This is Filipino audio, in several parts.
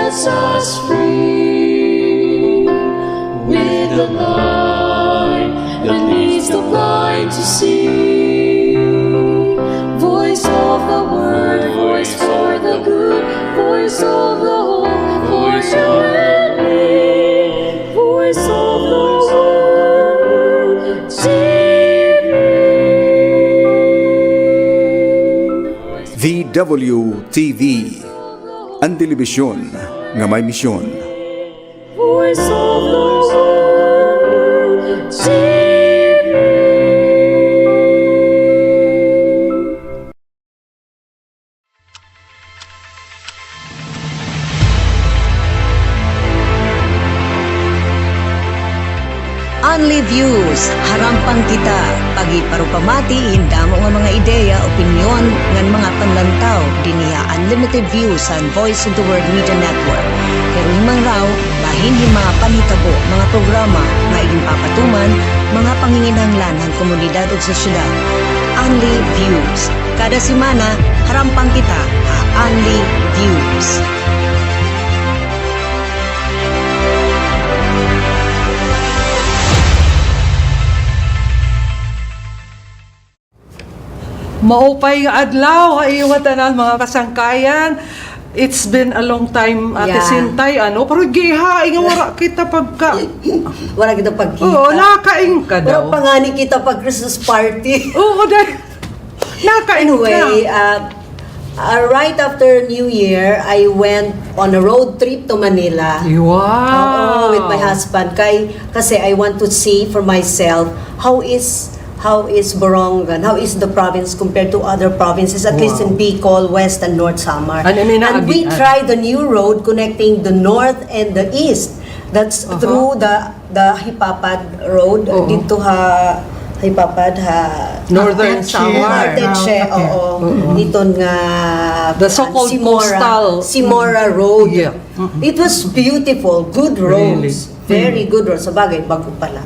sets us free with the light that leads the blind to see. Voice of the word, voice for the good, voice of the hope, voice of UNLI, voice of the word, TV. VWTV, ang telebisyon nga may misyon. Voice of the world, TV. UNLI Views, harampang kita, pagiparupamati, indamo nga mga ideya, opinyon, ngan mga panlantaw, diniya unlimited views sa Voice of the World Media Network. Pero himang raw, bahin yung mga panitabo, mga programa, nga igimpapatuman, mga panginginanglan ng komunidad o sosyedad. UNLI Views, kada simana, harampang kita, UNLI Views. Maupay nga adlaw, iyong tanan mga kasangkayan. It's been a long time, Ate Sentay, ano? Pero giha, nga wala kita pagka... Wala kita pagkita. Oo, nakain ka daw. Wala pangani kita pag Christmas party. Oo, dahil... Nakain Anyway, ka. right after New Year, I went on a road trip to Manila. Wow! Oo, with my husband. Kasi I want to see for myself how is Borongan, how is the province compared to other provinces, at least in Bicol, West and North Samar. And we tried the new road connecting the north and the east. That's through the Hipapad Road dito Hipapad Northern Samar. Dito nga the so-called coastal Simora Road. Yeah. It was beautiful, good roads. Really? Very good roads. Sabagay, bago pala.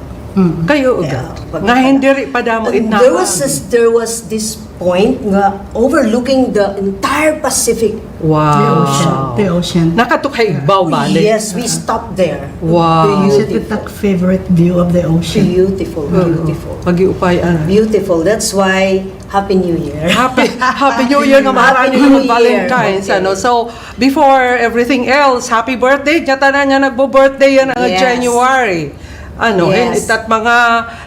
Kayo ugat. Nga hindi rin pa damo itna. There was this point nga overlooking the entire Pacific. Wow. The ocean. Nakatukay baw balik. Yes, we stopped there. Wow. Is it the favorite view of the ocean? Beautiful, beautiful. Pag-iupayan. Beautiful. That's why Happy New Year. Happy New Year nga marami ng Valentine's. Okay. Ano? So, before everything else, happy birthday. Tanan nga nagbo-birthday yan ang January. Ano, and itat mga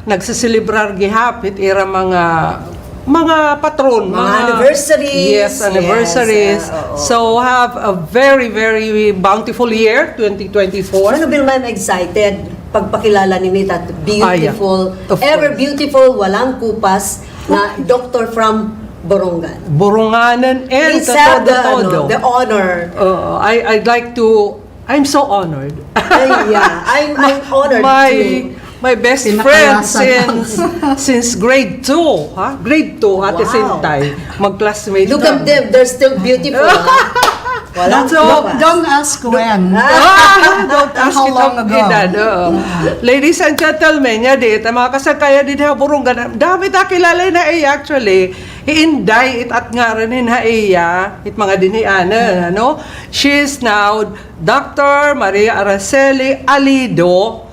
nagsiselebrar gihapit ira mga patron, mga anniversaries. Yes, anniversaries. Yes, so have a very very bountiful year 2024. Ano, Belma, I'm excited pagpakilala ni Nita, beautiful, Of beautiful, walang kupas na doctor from Borongan. Boronganan and Please have the honor. I'd like to. I'm so honored. Yeah, I'm honored. My best friend since grade 2, ha? Grade 2, Ate Sentay. Mag-classmate. Look at them, they're still beautiful. Don't ask when. Don't ask how long ago. Ladies and gentlemen, mga kasagkaya din ha Borongan. Dami ta kilala na actually. Iinday at nga rin ha it mga diniana, ano? She is now Dr. Maria Araceli Alido.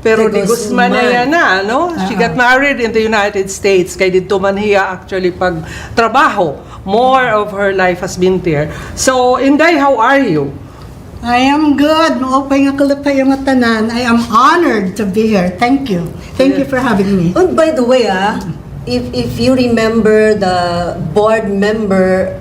Pero di Guzman na yan na, no? She got married in the United States. Kaya dito man hiya actually pag trabaho. More of her life has been there. So, Inday, how are you? I am good. Maupay nga kalipay yung tanan. I am honored to be here. Thank you. Thank you for having me. Oh, by the way, if you remember the board member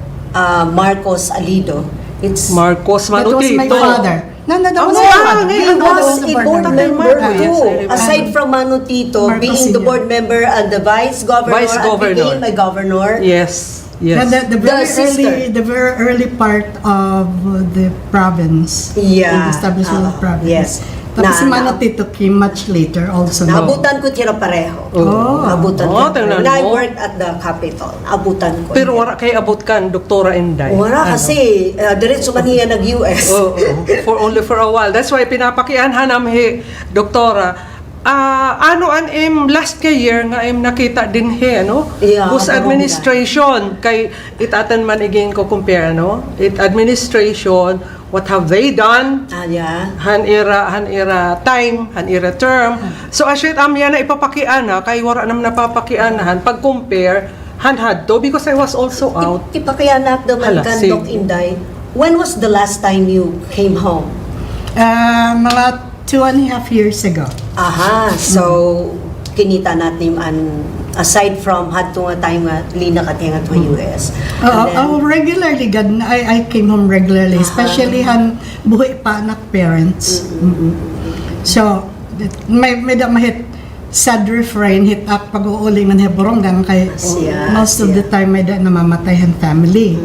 Marcos Alido, it's Marcos That was my Manutito. father. No, that was he my father. was a board member too. Yes, Aside from Manutito, Marcos being the Sr. board member and the vice governor, and became a governor. Yes. Yes. The very early part of the province. Yeah. The establishment of province. Yes. Tapos si Manotito came much later also. Naabutan ko tira pareho. Naabutan ko. When I worked at the Capitol, naabutan ko. Pero wala kay abot kan, Doktora Inday. Wala kasi, diretso man hiya nag-US. Only for a while. That's why pinapakianhan namin, Doktora, ano last kay year nga nakita din no? Yeah, Whose administration kay itatan man iging ko compare no? It administration what have they done, Yeah. han era time, han era term. So asyet amya na ipapakian na kay wala naman napapakianahan pag compare han had to because I was also out. Ipakayanak Hala, naman kan sige. Dok Inday. When was the last time you came home? Mga 2.5 years ago. Aha, so kinita natin aside from hadto nga time nga lina katingat sa US. And then, Regularly, God, I came home regularly, especially han buhay pa anak parents. So, may mahit sad refrain hit up pag-uuli man he Borongan kay most of the time may da namamatay han family.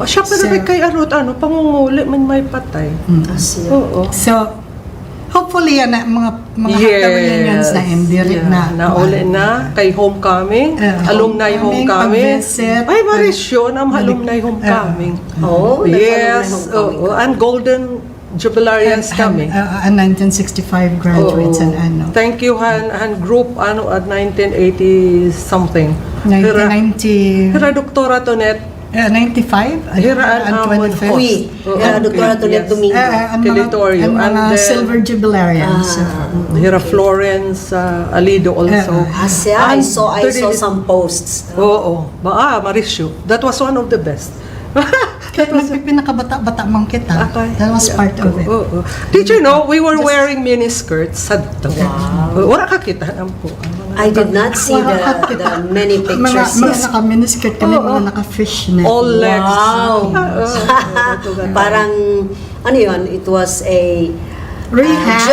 Siya pero So- kay ano pangunguli man may patay. Asya. Oo. So, hopefully yan na mga reunions na hindi rin na. Nauli na kay homecoming, alumni homecoming. visit, Ay, marisyon ang alumni homecoming. Oh, Yes, oo. And golden jubilarians kami. 1965 graduates and ano. Thank you han group at 1980 something. 1990, Hira doktora to net. 95? Hiraan and amon 25. host. Oui, Oo. Dr. Tonet Yes. Domingo. Quitorio. And mga And then- silver jubilarians. Hira Florence Alido also. Asya, I And saw 30 some posts. Oo. Marisyo. That was one of the best. Kaya pinakabata-bata man kita. Okay. That was part of it. Oo. Did you know we were wearing mini skirts? Sadto. Wala ka kita ang po. I did not see the many Mga pictures. naka-miniskirt kami, mga naka-fishnet. All legs. Wow. Parang, ano yun, it was a Rehash.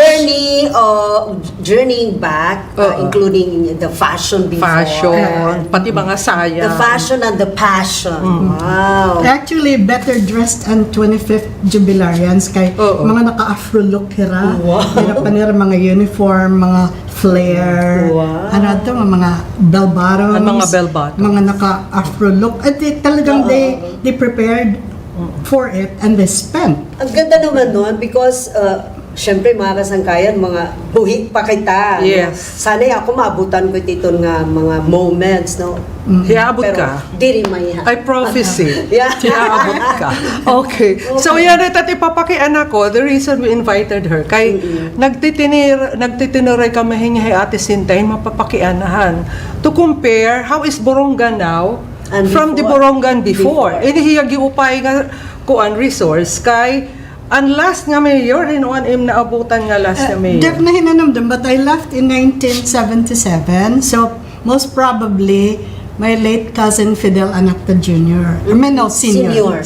journeying back, including the fashion before. Fashion. Pati mga saya. The fashion and the passion. Wow. Actually, better dressed ang 25th jubilarians kay Oo. mga naka-afro look hira. Hira pa nila mga uniform, mga flare, ano ito, mga bell bottoms. Ang mga bell bottoms. Mga naka-afro look. At talagang they prepared for it and they spent. Ang ganda naman nun because syempre mga kasangkayan, mga buhi pa kita. Yes. Sana'y ako maabutan ko ito nga mga moments, no? Hiabot Pero ka. di rin may I prophecy. Yeah. Hiabot ka. Okay. So yan rin at ipapakian ako, the reason we invited her, kay nagtitiniray kami niya Ate Sentay, mapapakianahan. To compare, how is Borongan now And from the before. Borongan before? Inihiyag giupay nga kuan resource kay ang last nga mayor hinuan im naabutan nga last nga mayor. Definitely hinanamdam, but I left in 1977, so most probably my late cousin Fidel Anacta Jr. I mean, no, senior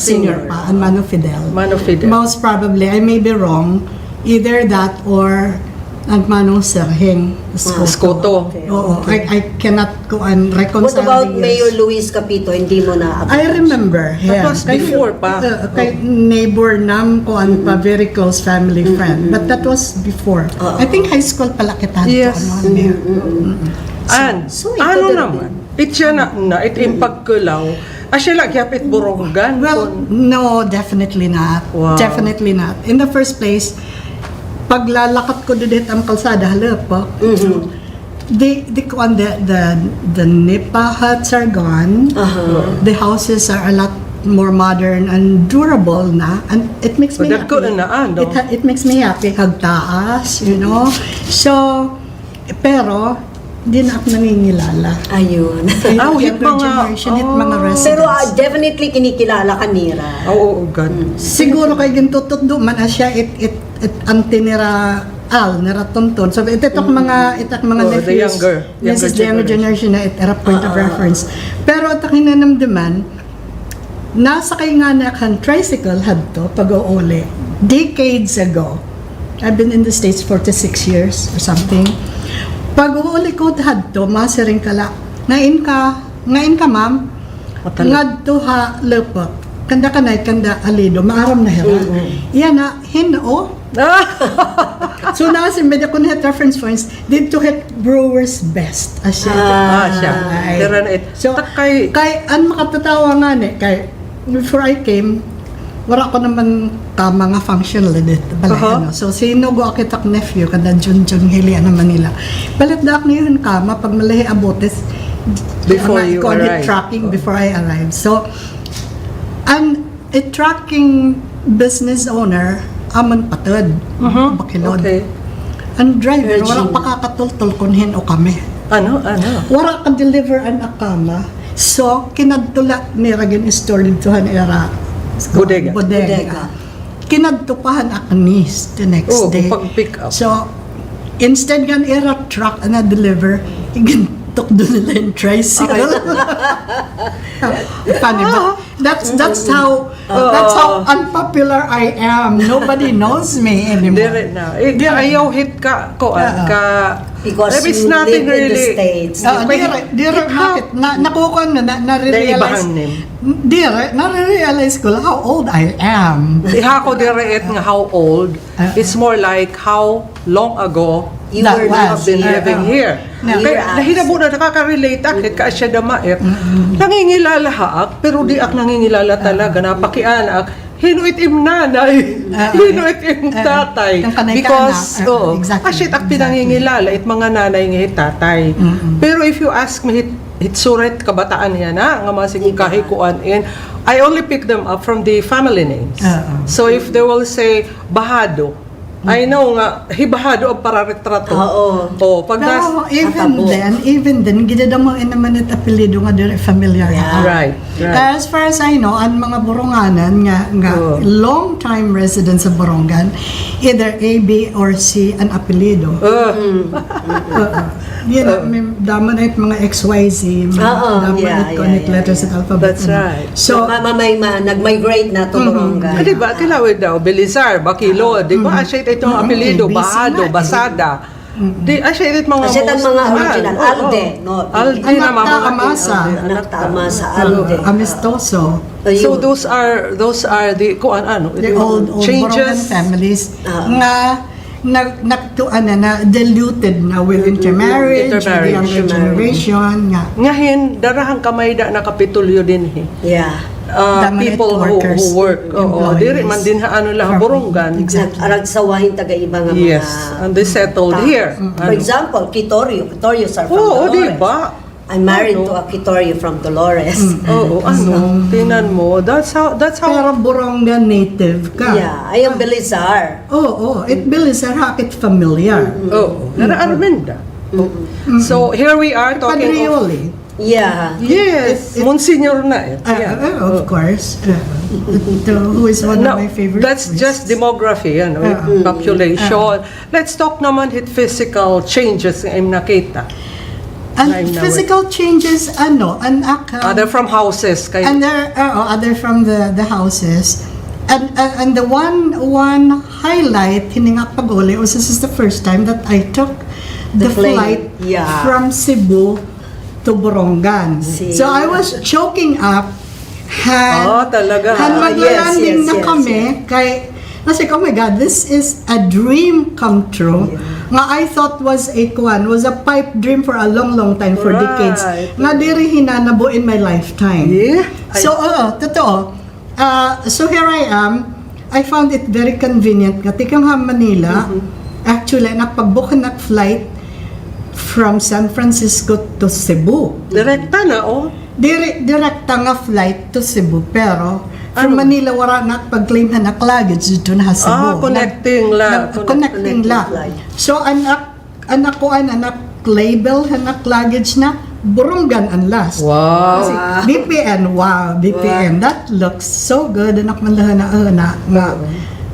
pa, and Mano Fidel. Mano Fidel. Most probably, I may be wrong, either that or ang Manong Serhing Escoto. Oo, I cannot go and What reconcile about the Mayor years. Luis Capito? Hindi mo na I remember, yeah. was before pa. Kay neighbor nam ko an pa, very close family friend. But that was before. I think high school pala kita. Yes. Mayor. And So, ito ano din. naman? Itya na impagkulaw. Asya lang yapit Borongan. Well, no, definitely not. Wow. Definitely not. In the first place, paglalakat ko dito ang kalsada, halap po. The nipa huts are gone. The houses are a lot more modern and durable na, and it makes me Dagko happy. na, no? It makes me happy, hagtaas, you know. So, pero di na ako naningilala. Ayun. Hit Younger mga- generation, hit mga residents. Pero definitely kinikilala ka nila. Oo, God. Siguro kay gintutot do man asya it antinira nira tonton. So itak mga Oh, the nephews. This is the younger generation na it era point of reference. Pero at hinanamdaman nasa kay nga na kan tricycle hadto pag-uuli decades ago. I've been in the States 46 years or something. Pag-uuli ko hadto masiring kala. Ngain ka ma'am. Ngadto ha lepa. Kanda kanay kanda alido maaram na hera. Iya na hino. So na si media kun het reference points did to hit brewers best asya. Siya. Ay. Pero it. So kay kay an makatatawa nga ni kay before I came wala ko naman tama nga functional dito balay ano. So sino go akitak nephew kada Junjun Hili na Manila. Balit dak niyon kama pag malahi abotes Before you call it arrive. tracking before I arrived. So and tracking business owner, amon patod, bakilod. Okay. Ang driver, Regina. wala pakakatultol kunhin o kami. Ano? Wala ka deliver an akama. So, kinadtula ni Ragin store dito era. Bodega. Bodega. Kinadtupahan akanis the next Oh, day. pag-pick up. So, instead gan era truck na deliver, igintok doon nila yung tricycle. Funny ba? That's how unpopular I am. Nobody knows me anymore. Dire na. Ayaw hit ka Because it's you nothing live in the really. States. Dire bakit? Nakukuha na-realize. Naibahan nim. Dire, na-realize ko lang how old I am. Iha ko dire nga how old. It's more like how long ago You That were was. have been living here. No. Kaya nahinabo na nakaka-relate akit ka siya damait. Nangingilala haak, pero di ak nangingilala talaga. Napakianak. Hinuit im nanay. Hinuit im tatay. Ang kanay ka Because, anak. oo. Exactly. Asyit ak pinangingilala. It mga nanay nga tatay. Pero if you ask me, hitsuret kabataan yan nga masing kahikuan in, I only pick them up from the family names. So if they will say, Bahado, I know nga, hibahado ang pararetrato. Oo. Oh, pag Pero Atabo. even then, ginadamo naman it apelido nga dire familiar. Yeah. Right. As far as I know, ang mga Boronganan nga Oo. long time residents of Borongan, either A, B, or C ang apelido. May damo na it mga XYZ, mga Oo, damo na it connect letters at alphabet. That's right. So, nag-migrate na to Borongan. Di ba, kilawid daw, Belizar, Bakilo, di ba, asyit itong apelido, ABC Bahado, na, Basada. Di, asyit it mga Asyit ang most mga common. original. Oo. Alde, no? Alde Anak na mga ka, Amasa. Anak tama sa Alde. amistoso. So those are the The old Borongan changes. families nga nagtuan na diluted na with intermarriage, with the younger generation nga. Ngahin, darahang kamay da na kapitulyo din Yeah. Dominant people workers, who work. Oo, employees. diri man din ano lang Borongan. Exactly. Aragsawahin taga-iba nga mga... Yes, and they settled tao. here. For example, Quitorio. Quitorios are from Oo, Dolores. di ba? I'm married to a Quitorio from Dolores. Oo, tingnan mo. That's how Pero Borongan native ka. Yeah, I am Belizar. It is a racket familiar. Oh, Armenda. So here we are talking of, Padrioli. Yeah. yes, Monsignor na it. Of course. Who is one Now, of my favorite that's just priests. demography, population. Let's talk naman hit physical changes nga im nakita. And I'm now physical changes, Other from houses kay other from the houses. And the one highlight hiningak pag-uli was this is the first time that I took the plane. flight Yeah. from Cebu to Borongan. See. So I was choking up. talaga. Maglalanding yes, na yes, kami kay kasi oh my God, this is a dream come true. Nga I thought was a pipe dream for a long time, for Right. decades. Nga diri hinanabo in my lifetime. Yeah. So, totoo. So here I am. I found it very convenient. Katikang Manila, actually, napag-book na flight from San Francisco to Cebu. Direkta na Direkta nga flight to Cebu, pero from Manila wala na pag-claim na luggage dito na Cebu. Connecting la. Connecting la. flight. So anak label anak luggage na Borongan ang last. Wow. Kasi BPN, that looks so good. Anak man lang na nga.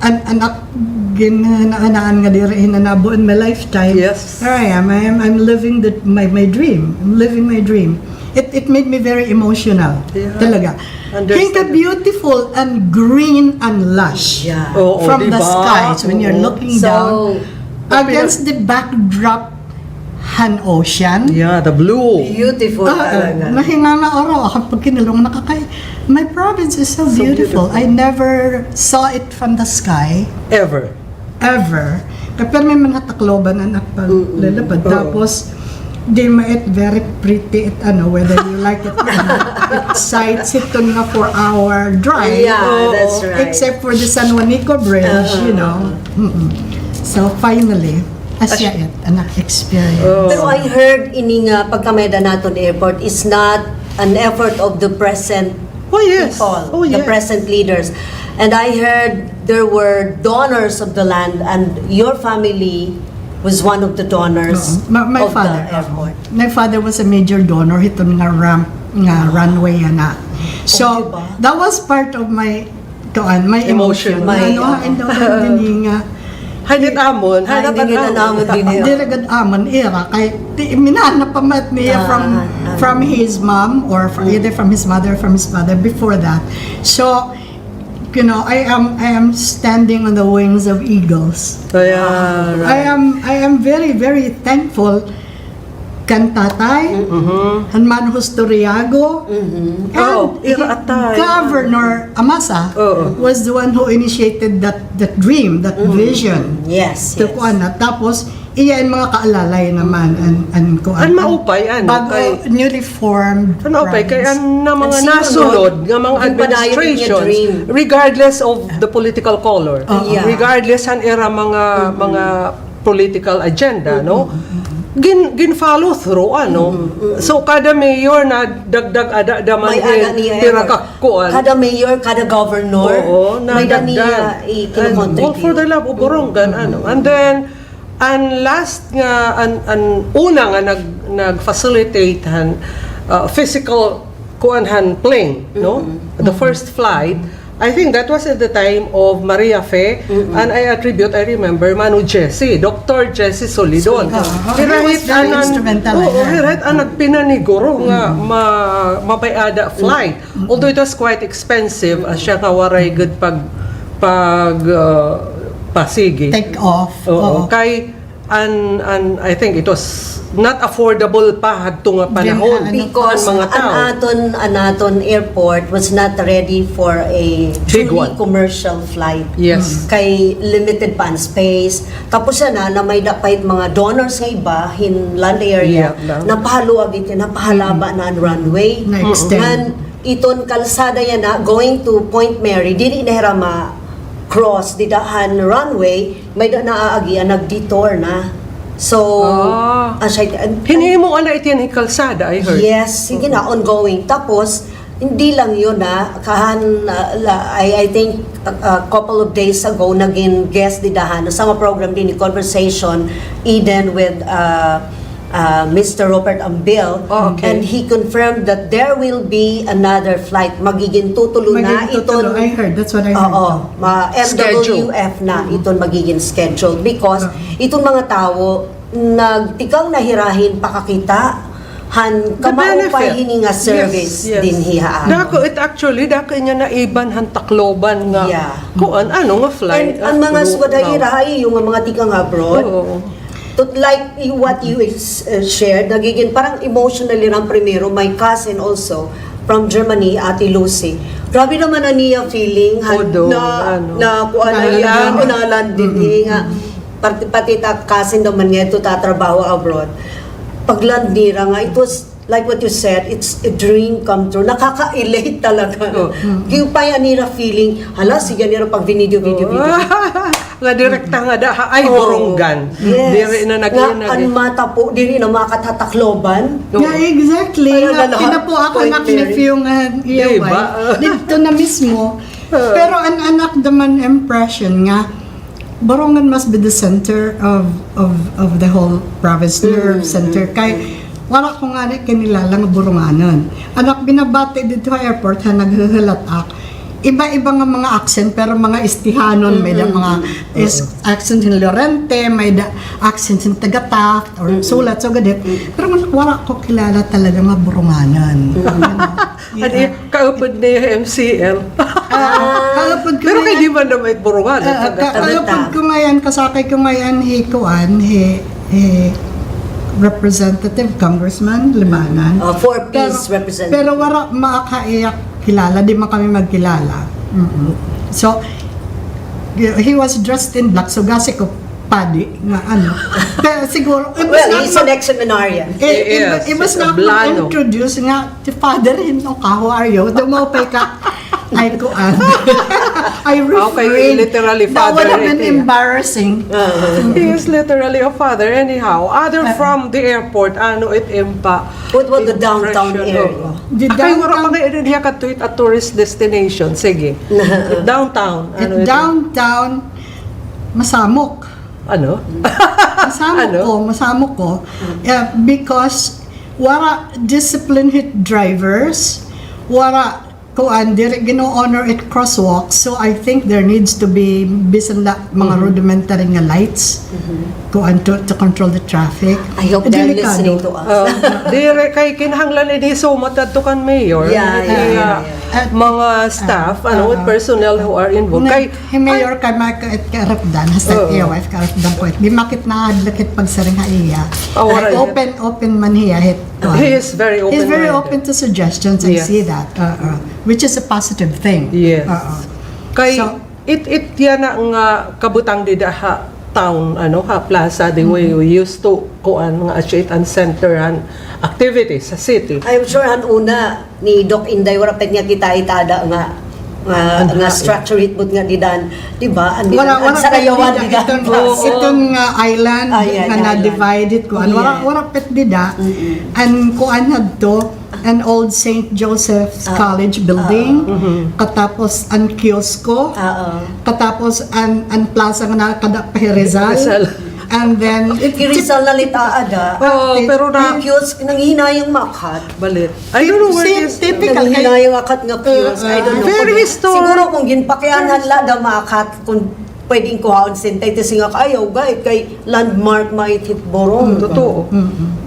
Anak ginhanaan nga diri hinanabo in my lifetime. Yes. Here I am. I'm living my dream. I'm living my dream. It made me very emotional. Yeah. Talaga. Think of beautiful and green and lush Yeah. Oo, from the diba? skies when you're Oo. looking So, down against the backdrop Han Ocean. Yeah, the blue. beautiful talaga. Nahinga na oro kapag kinilong nakakay. My province is so beautiful. I never saw it from the sky Ever. ever. Pero may mga takloban na nakapaglalapad. Tapos di it very pretty whether you like it or not. It sights ito nga 4-hour drive. Yeah, that's right. Except for the San Juanico Bridge, So finally, asya it, anak experience. Pero I heard ini nga pagkameda naton airport is not an effort of the present Oh yes. people, Oh the yes. present leaders. And I heard there were donors of the land, and your family was one of the donors My of father. the airport. My father was a major donor hito nga ramp nga runway na. So diba? that was part of my Emotion. emotion. My, Ano din nga Hanit amon, hanap Hindi nila naman din yun. diragad aman era kay minana pamat niya from his mom or either from his mother or from his father before that. So I am standing on the wings of eagles. Kaya, I am very very thankful kan tatay, and man Hustoriago, and ira atay. Governor Amasa was the one who initiated that dream, that vision. Yes, To yes. kuan na. Tapos iya yung mga kaalalay naman and kuan. An maupay, ano, Bago kay- newly formed ano pa, kaya province. na mga Ang nasunod, sinunod, nga mga yung padayon niya administrations, dream. regardless of the political color, Yeah. regardless han era mga political agenda, no? Gin follow through ano. So kada mayor na dagdag ada daman May aga niya tira effort. kakuan. Kada mayor, kada governor, Oo, na may dagdag. And all for the love of Borongan, ano. And then, ang last nga, ang una nga nag-facilitate han physical kuanhan plane, no? The first flight, I think that was at the time of Maria Fe, and I remember, Manu Jesse, Dr. Jesse Solidon. He was very instrumental, Ang nagpinaniguro nga mapayada flight. Although it was quite expensive, siya nga waray good pasigi. Take off. Oo. Kay I think it was not affordable pa hadto nga panahon Because ang mga tao. Anaton Airport was not ready for a Big truly one. commercial flight. Yes. Kay limited pa ang space. Tapos na may dapait mga donors nga iba in land area Yeah, napahaluag ito, napahalaba na ang runway. Na-extend. Ngan iton kalsada yan na going to Point Mary, dili na hirama cross didahan runway, may da naaagi nag-detour na. So, Hinihimo ana iti ang kalsada, I heard. yes, sige na, ongoing. Tapos, hindi lang yun I think a couple of days ago, naging guest didahan sa mga program din ni Conversation Eden with Mr. Robert Ambil, and he confirmed that there will be another flight. Magiging tutulo na iton. I heard, that's what I heard. MWF na iton magiging schedule because itong mga tao nagtikaw na hirahin pakakita han kamaupay hini nga service din hiha. Dako niya na iban han takloban nga Yeah. kuan ano nga flight. And ang mga swadahirahay yung mga tikang abroad. Oo. Like what you shared, nagiging parang emotionally lang primero. My cousin also from Germany, Ate Lucy. Grabe naman na niya feeling na kuan niya unalan din nga pati ta cousin naman niya ito tatrabaho abroad. Paglandira nga, it was like what you said, it's a dream come true. Nakaka-elate talaga. Yung payanira feeling, hala, sige nila pag video. Nga direkta nga ay Borongan. Yes. Diri na Ang mata po, diri na makatatakloban. Yeah, exactly. Kaya lahat, Kina po ako Point naknefew nga Diba? dito na mismo. Pero ang anak naman impression nga, Borongan must be the center of the whole province, nerve center. Kay wala ko nga rin kinilala nga Boronganon. Anak binabati dito sa airport ha naghahalat iba-iba nga mga accent pero mga istihanon may da mga accent in Lorente, may da accent in Tagatak or sulat so gadit. Pero wala ko kilala talaga nga Boronganon. Adi kaupod na yung MCL. Kalapod ko Pero kay ngayon, di man na may Borongan. kalapod ko ngayon, kasakay ko ngayon, Representative Congressman Limanan. For peace representative. Pero wala makakaiyak kilala, di man kami magkilala. So, he was dressed in black, so gasi ko padi nga ano. Pero siguro, Well, he's an ex-seminarian. it was not Blano. introduced nga, ti father, how are you? Dumopay ka. I kuan. I Okay, refrain. literally That would father have been it, yeah. embarrassing. He is literally a father anyhow. Other from the airport, ano it impa. What about the downtown Impression, area? The Kay wala downtown- pa kayo rin ka to it a tourist destination. Sige. Downtown. Ano it? Downtown, masamok. Ano? Masamok ko. Because wara disciplined drivers, wara kuan dire gino-honor it crosswalks, so I think there needs to be bisan la mga rudimentary nga lights kuan to control the traffic. I hope they're Delikado. listening to us. Dire kay kinahanglan ini so matadto kan mayor. Yeah. Uh, Mga staff, with personnel who are involved. Kay Mayor ka karapdan hasta iya wife karapdan ko di makit na adlakit pag saring ha iya. Oh, right. Open man hiya hit. he is very open. He's very open to suggestions. I Yes. see that, which is a positive thing. Yes. Kay So- it yan na nga kabutang dida ha town plaza the way we used to kuan mga street and center and activities sa city. I'm sure han una ni Doc Inday wala pet nga kita itada nga structure it but nga didan, di ba? Ang Wala sarayawan pet didan. itong island Yeah, nga na-divided ko. Wala pet dida. And kuan hadto an old St. Joseph's College building. Katapos an kiosko. Katapos an plaza nga nakada pa Rizal. Rizal. And then Kirisal na litaada. Pero na Kiosk nanghihinayang makat. balit. I don't know where it is. Typical. Nanghihinayang akat nga kiosk. I don't know. Very Kung- historic. Siguro kung ginpakyanan la da makat kung pwedeng kuhaon Sentay kasi nga ayaw kay landmark maitit Borongan. Totoo.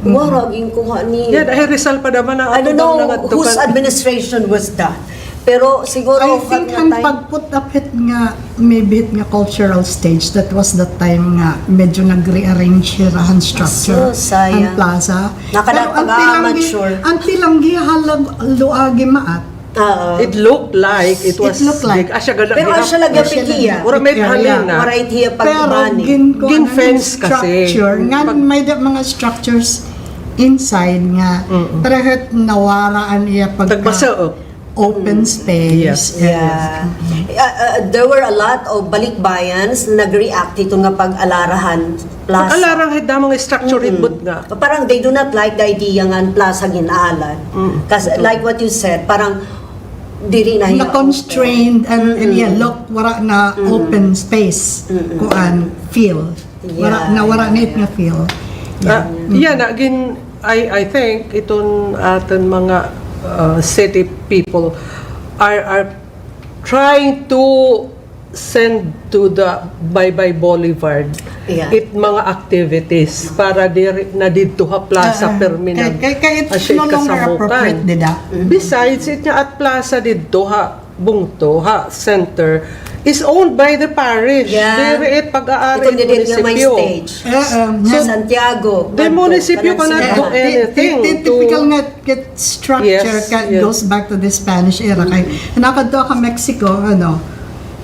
Waraging kuha ni Yan, Rizal pa naman ang I don't know atubang whose administration was that. Pero siguro I think ang pag-put up it nga maybe it nga cultural stage, that was the time nga medyo nag-rearrange hirahan structure ang sayang. plaza. Nakalat Pero pag-amateur. ang tilanggi halag luagi maat. It looked like it was looked like. big. Asya gala. Pero asya lagi pikiya. Ura may halin na. Marait hiya Pero pagbani. Gin-fence kasi. structure nga may mga structures inside nga pero nawaraan iya pagka Tagbasaok. open space. Yeah. There were a lot of balikbayans na nag-react ito nga pag-alarahan plaza. Alarang hit na mga structure input nga. Parang they do not like the idea nga ang plaza ginaalan. Kasi like what you said, parang diri na na-constrained and yeah, look, wala na open space kuan feel. Wala na it nga feel. Yan, again, I think itong aton mga city people are trying to send to the Bye Boulevard it mga activities para na dito ha plaza permanent. Kaya it's no longer appropriate dida. Besides, it nga at plaza dito ha bungto ha center is owned by the parish. Yeah. Dire it pag-aari Ito din nga may munisipyo. stage. So, Santiago. the munisipyo cannot do anything typical nga structure Yes, yes. goes back to the Spanish era. Kay nakadto ka Mexico,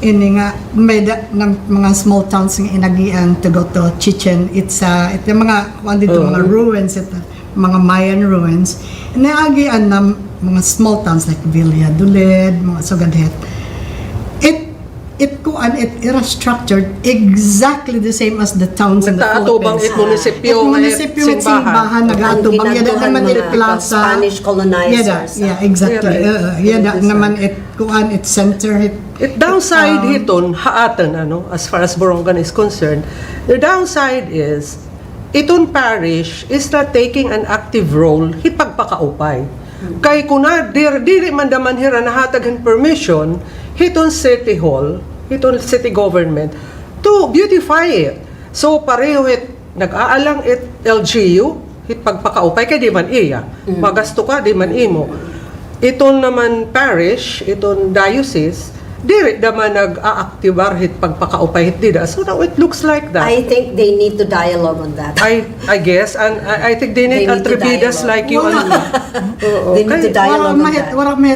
ini nga may ng mga small towns nga inagian to go to Chichen Itza, ito mga dito mga ruins, ito mga Mayan ruins. Inaagian na mga small towns like Valladolid, mga Sugadhet. It era structured exactly the same as the towns in the Nagtaatubang Philippines. munisipyo munisipyo at simbahan nag-atubang yada naman it plaza. Spanish colonizers. Yeah, exactly. Yada naman it it center it. It downside hiton haatan as far as Borongan is concerned. The downside is iton parish is not taking an active role hit pagpakaupay. Kay kuna diri man daman hira nahatag permission hiton city hall, hiton city government to beautify it. So pareho it nag-aalang it LGU hit pagpakaupay kay di man iya. Magasto ka di man imo. Iton naman parish, iton diocese diri naman nag-aaktibar hit pagpakaupay hit dida. So now it looks like that. I think they need to dialogue on that. I guess, and I think they need They need to attributas dialogue. like you and me. They need to dialogue on that. Wala may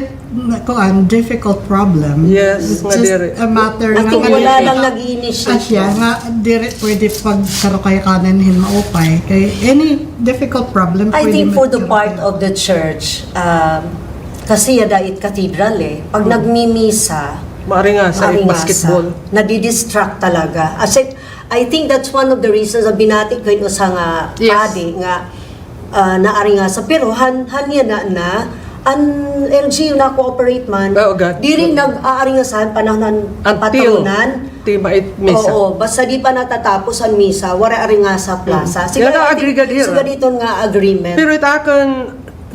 difficult problem. Yes, It's nga just diri. a matter At kung nga wala diri- lang nag-initiate. Asya nga diri pwede pagkaro kay kanan hin maupay kay any difficult problem I pwede think for the mag- part of the church, Kasi yadait cathedral pag nagmimisa, Maari nga sa basketball. nadidistract talaga. As I think that's one of the reasons na binati ko ito sa nga Yes. padi nga naari nga sa pero hanya na an LGU na cooperate man Oh, God. di rin nag-aari nga sa panahon Until patalunan. di mait misa. Oo, basta di pa natatapos ang misa, wala ari nga sa plaza. Yan ang agreement here, Siga dito nga agreement. Pero ita akan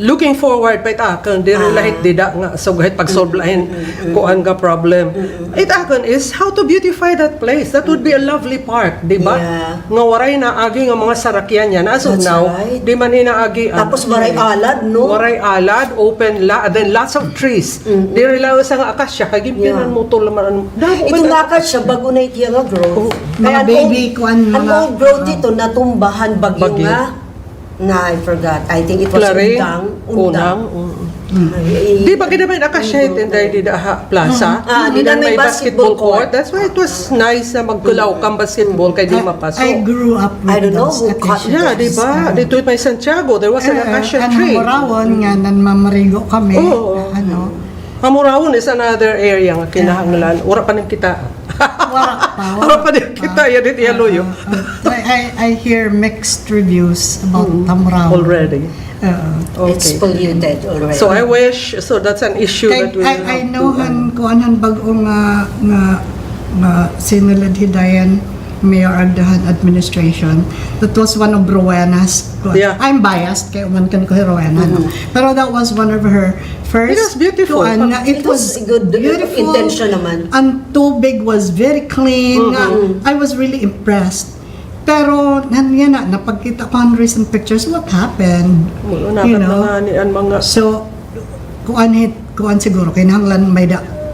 looking forward pa ita akan di rin lahit dida nga so kahit pag-solve lahin kuan nga problem. Ita akan is how to beautify that place. That would be a lovely park, di ba? Yeah. Nga waray na agi nga mga sarakyan yan. As of That's now, right. di man inaagi. Tapos waray alad, no? Waray alad, open then lots of trees. Di rin lang sa nga akasya, kagimpinan Yeah. mo to laman. Ito nga ka siya, bago na itiya nga growth. Mga ang baby, old- kuan, Ang mga- old growth ito, natumbahan bagyo Bagyo. nga, I forgot. I think it was Claring, Undang. Di ba ginamin akasya itinday di daha plaza? Di na may basketball court. That's why it was nice na magkulaw kang basketball kay di mapasok. I grew up with I don't know those who cut occasions. Yeah, di ba? Dito may Santiago, there was an acacia tree. Murawon nga nan mamarigo kami. Oo. Ano? Hamurawon is another area nga kinahanglan. Ura pa ning kita. Wala pa. Ura pa ning kita, yan dito yaluyo. I hear mixed reviews about Tamraw. Already. It's polluted already. So I wish, so that's an issue that we will I have know to, kuanan bago nga sinulad hidayan Mayor Agdahan administration. That was one of Rowena's. Yeah. I'm biased kay uman kan ko Rowena. No? Pero that was one of her first. It was beautiful. It was good beautiful. intention naman. Ang tubig was very clean. I was really impressed. Pero yan na napagkita ko on recent pictures what happened. nakat na nga ni ang mga So, kuan siguro, kinahanglan may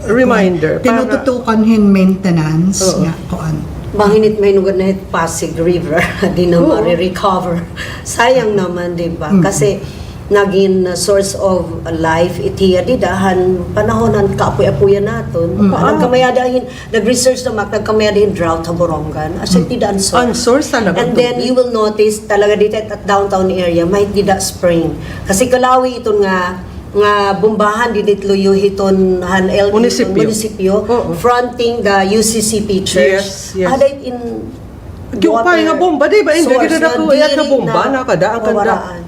reminder. para- tinututukan hin maintenance Oo. nga kuan. Manginit may nugad na Pasig River, di na Oo. ma-recover. Sayang naman, di ba? Kasi naging source of life itiya di dahan panahonan kaapoy-apoyan naton. Nagkamayadahin, nag-research na nagkamayadahin drought sa Borongan. As in, tidak On source talaga. And then you will notice talaga dito at downtown area may dida spring. Kasi kalawi ito nga bombahan dinitluyo hiton munisipyo Oo. fronting the UCCP church. Yes, yes. Aday in Giupay nga bomba, di ba? Hindi source kita na ko diri iyat na bomba, nakadaan ka na. mawaraan.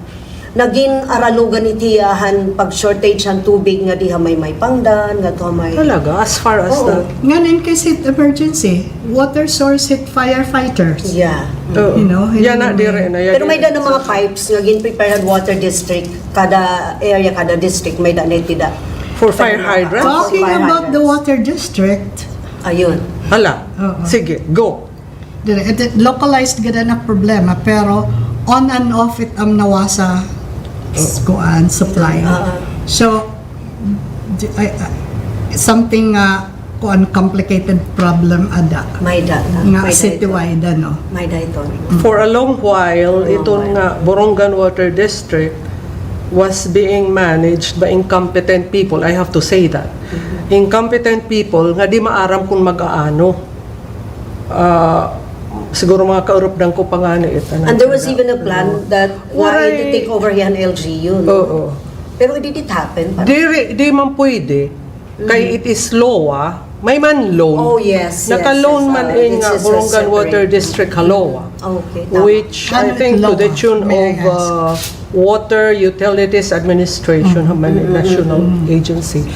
Naging aralugan itiyahan pag shortage ang tubig nga diha may pangdan nga to may Talaga, as far as Oo. that. Ngayon in case hit emergency, water source hit firefighters. yeah. You know, yan na, dire na. yan Pero may din. da ng mga pipes nga gin-prepared water district kada area kada district may da netida. For fire hydrants? Talking Fire about the hydrants. water district, Ayun. Hala, Oo. sige, go. localized gada na problema pero on and off it am nawasa kuan supply. So something kuan complicated problem ada May da. nga May da ito. citywide ano. May da ito. For a long while, itong nga Borongan Water District was being managed by incompetent people. I have to say that. Incompetent people nga di maaram kung mag-aano. Siguro mga kaurupdang ko pa nga ni ito. And there was even a plan that Why- to take over yan LGU. No? Oo. Pero did it happen? Di man pwede. Kay it is law, may man loan. Oh, yes. Naka-loan yes, man yes. nga It's Borongan separate. Water District Haloa. Okay, tama. Which I Ano think to law? the tune May I of Water Utilities Administration, national agency.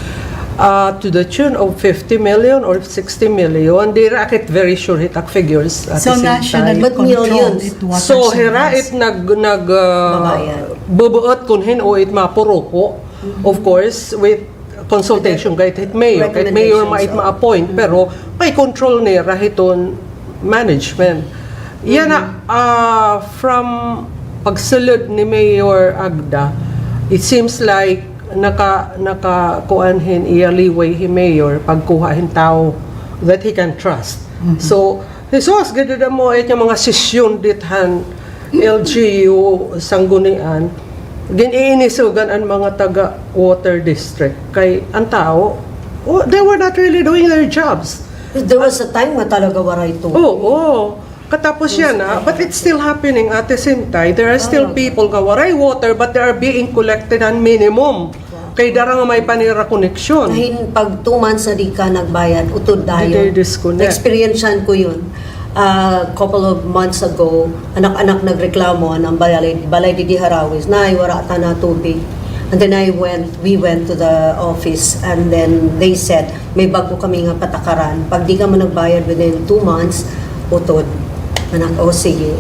To the tune of 50 million or 60 million. Di racket very sure hitak figures at So the same nationally time. But controlled millions. it water So hira service. it Babayan. bubuot kunhin o it mapuruko, of course, with consultation kahit mayor. Kahit mayor mait Recommendations, ma-appoint, pero may control ni rahiton management. Yan na, from pagsulod ni Mayor Agda, it seems like nakakuanhin iyaliway hi Mayor pagkuhahin tao that he can trust. So, Jesus, gado na mo yung mga sesyon dithan LGU sanggunian, giniinisugan ang mga taga water district kay ang tao, they were not really doing their jobs. There was a time nga talaga waray ito. Oo. Katapos yan but it's still happening at the same time. There are still people nga waray water but they are being collected on minimum Kay dara nga may panira koneksyon. Dahil pag 2 months na di ka nagbayad, utod Di dayon. disconnect. Experiencean ko yun. Couple of months ago, anak-anak nagreklamo ng balay di Harawis na wala ta na tubig. And then we went to the office and then they said, may bago kami nga patakaran. Pag di ka man nagbayad within 2 months, utod. Anak, sige,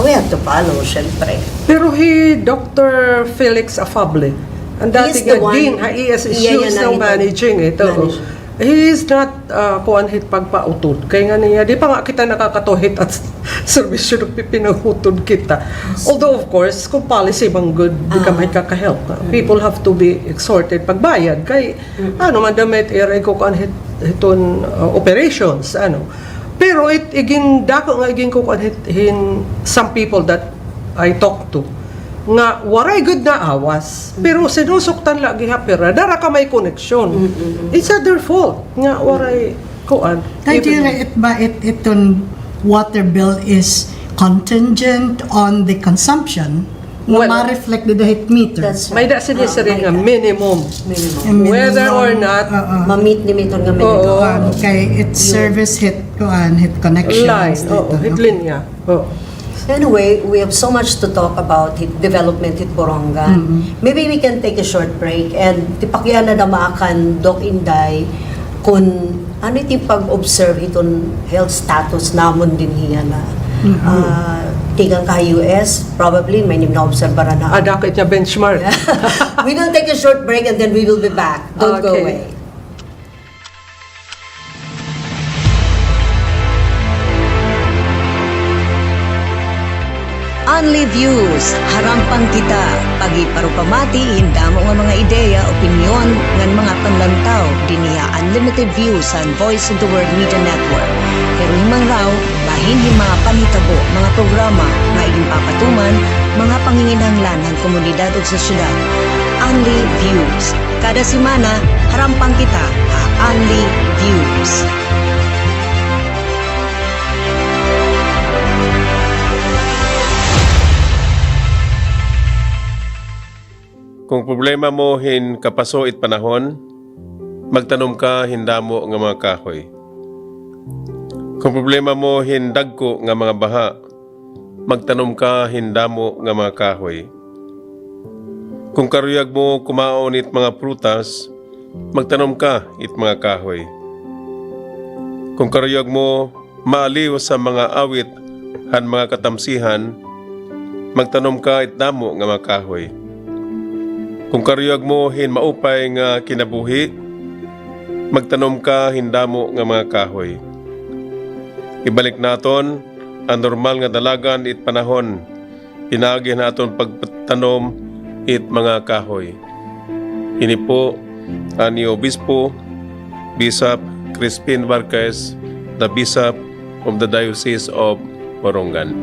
we have to follow, syempre. Pero Dr. Felix Afable, ang He is dating the one- Dean, he is Iya now managing ito. He is not kuanhit pagpautod. Kaya nga niya, di pa nga kita nakakatuhit at servisyo ng pinahutod kita. Although of course, kung policy bang good, di ka may kakahelp. People have to be exhorted pagbayad. Kay, ano man damit, ko kuanhit iton operations, Pero dako nga ko kuanhin some people that I talk to nga waray good na awas pero sinusuktan lagi hapira dara ka may connection. It's not their fault nga waray kuan. Kaya itong water bill is contingent on the consumption Well, na ma-reflect the heat meter. That's May da sinisiri nga minimum. And Whether or minimum, not Ma-meet ni Miton nga minimum. kay its service hit connection. line, hit linya. Anyway, we have so much to talk about development in Borongan. Maybe we can take a short break and tipakyan na damaakan Doc Inday kung ano iti pag-observe itong health status namon din hiya na tigang ka US, probably may na-observe na. Adakit niya benchmark. We will take a short break and then we will be back. Don't go Okay. away. Only views, harampang kita, pagiparupamati, hindamo nga mga ideya, opinyon, ngan mga panlantaw, diniya unlimited views on Voice of the World Media Network. Pero himang raw, bahin mga panitabo, mga programa, nga iging papatuman, mga panginginanglan ng komunidad o sa syudad. Only views. Kada simana, harampang kita, Only views. Kung problema mo kapaso it panahon, magtanom ka hindamo nga mga kahoy. Kung problema mo dagko nga mga baha, magtanom ka hindamo nga mga kahoy. Kung karuyag mo kumaon it mga prutas, magtanom ka it mga kahoy. Kung karuyag mo maaliw sa mga awit han mga katamsihan, magtanom ka it damo nga mga kahoy. Kung karuyag mo maupay nga kinabuhi, magtanom ka hindamo nga mga kahoy. Ibalik naton ang normal nga dalagan it panahon, pinaagi naton pagtanom it mga kahoy. Ini po ani Obispo Bishop Crispin Vargas, the Bishop of the Diocese of Borongan.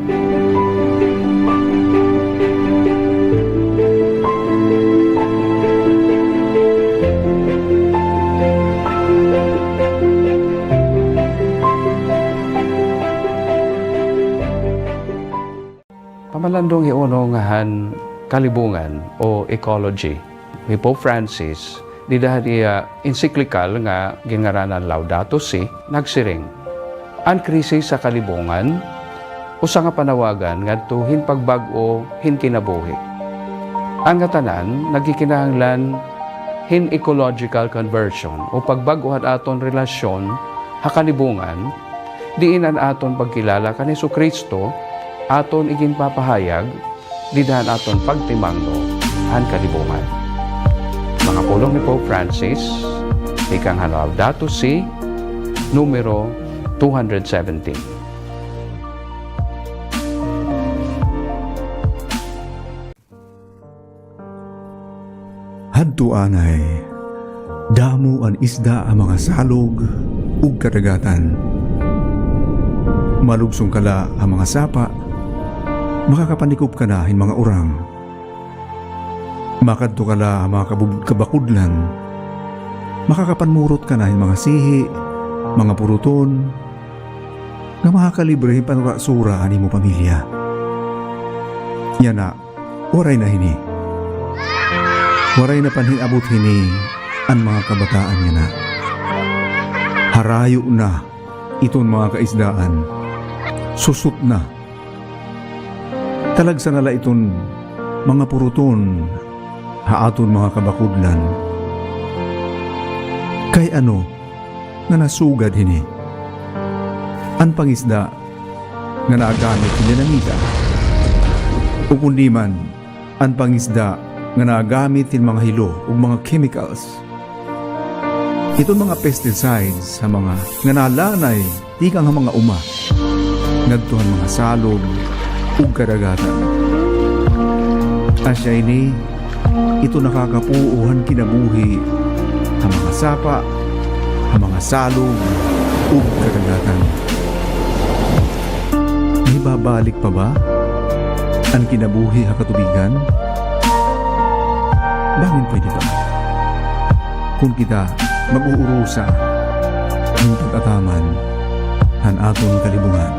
Pamalandong iuno ngahan kalibungan o ecology ni Pope Francis di dahil encyclical nga gingaranan Laudato Si nagsiring ang krisis sa kalibungan o sa nga panawagan ngadto pagbago kinabuhi. Ang tanan nagkikinahanglan ecological conversion o pagbaguhan aton relasyon ha kalibungan diinan aton pagkilala kan Jesucristo aton iging papahayag, didahan aton pagtimangno, han kalibungan. Mga pulong ni Pope Francis, ikang Laudato Si, numero 217. Hadto anay, damo an isda ang mga salog ug kadagatan. Malubsong kala ang mga sapa, makakapanikop ka na hin mga urang. Makadto ka la ang mga kabakudlan. Makakapanmurot ka na hin mga sihi, mga puruton, nga makakalibre hin panurasura ani mo pamilya. Yan na, oray na hini. Waray na panhinabot hini ang mga kabataan niya na. Harayo na iton mga kaisdaan. Susut na. Talagsa nala iton mga puruton haaton mga kabakudlan. Kay ano nga nasugad hini? Ang pangisda nga naagamit hinanamita. O kundi man, ang pangisda nga naagamit in mga hilo o mga chemicals. Itong mga pesticides sa mga nga nalanay di kang mga uma. Nagtuhan mga salog o karagatan. Asya ini, ito nakakapuuhan kinabuhi ang mga sapa, ang mga salog o karagatan. May babalik pa ba ang kinabuhi ha katubigan? Bangin pwede ba? Kung kita mag-uurusa ang pag-ataman han aton kalibungan.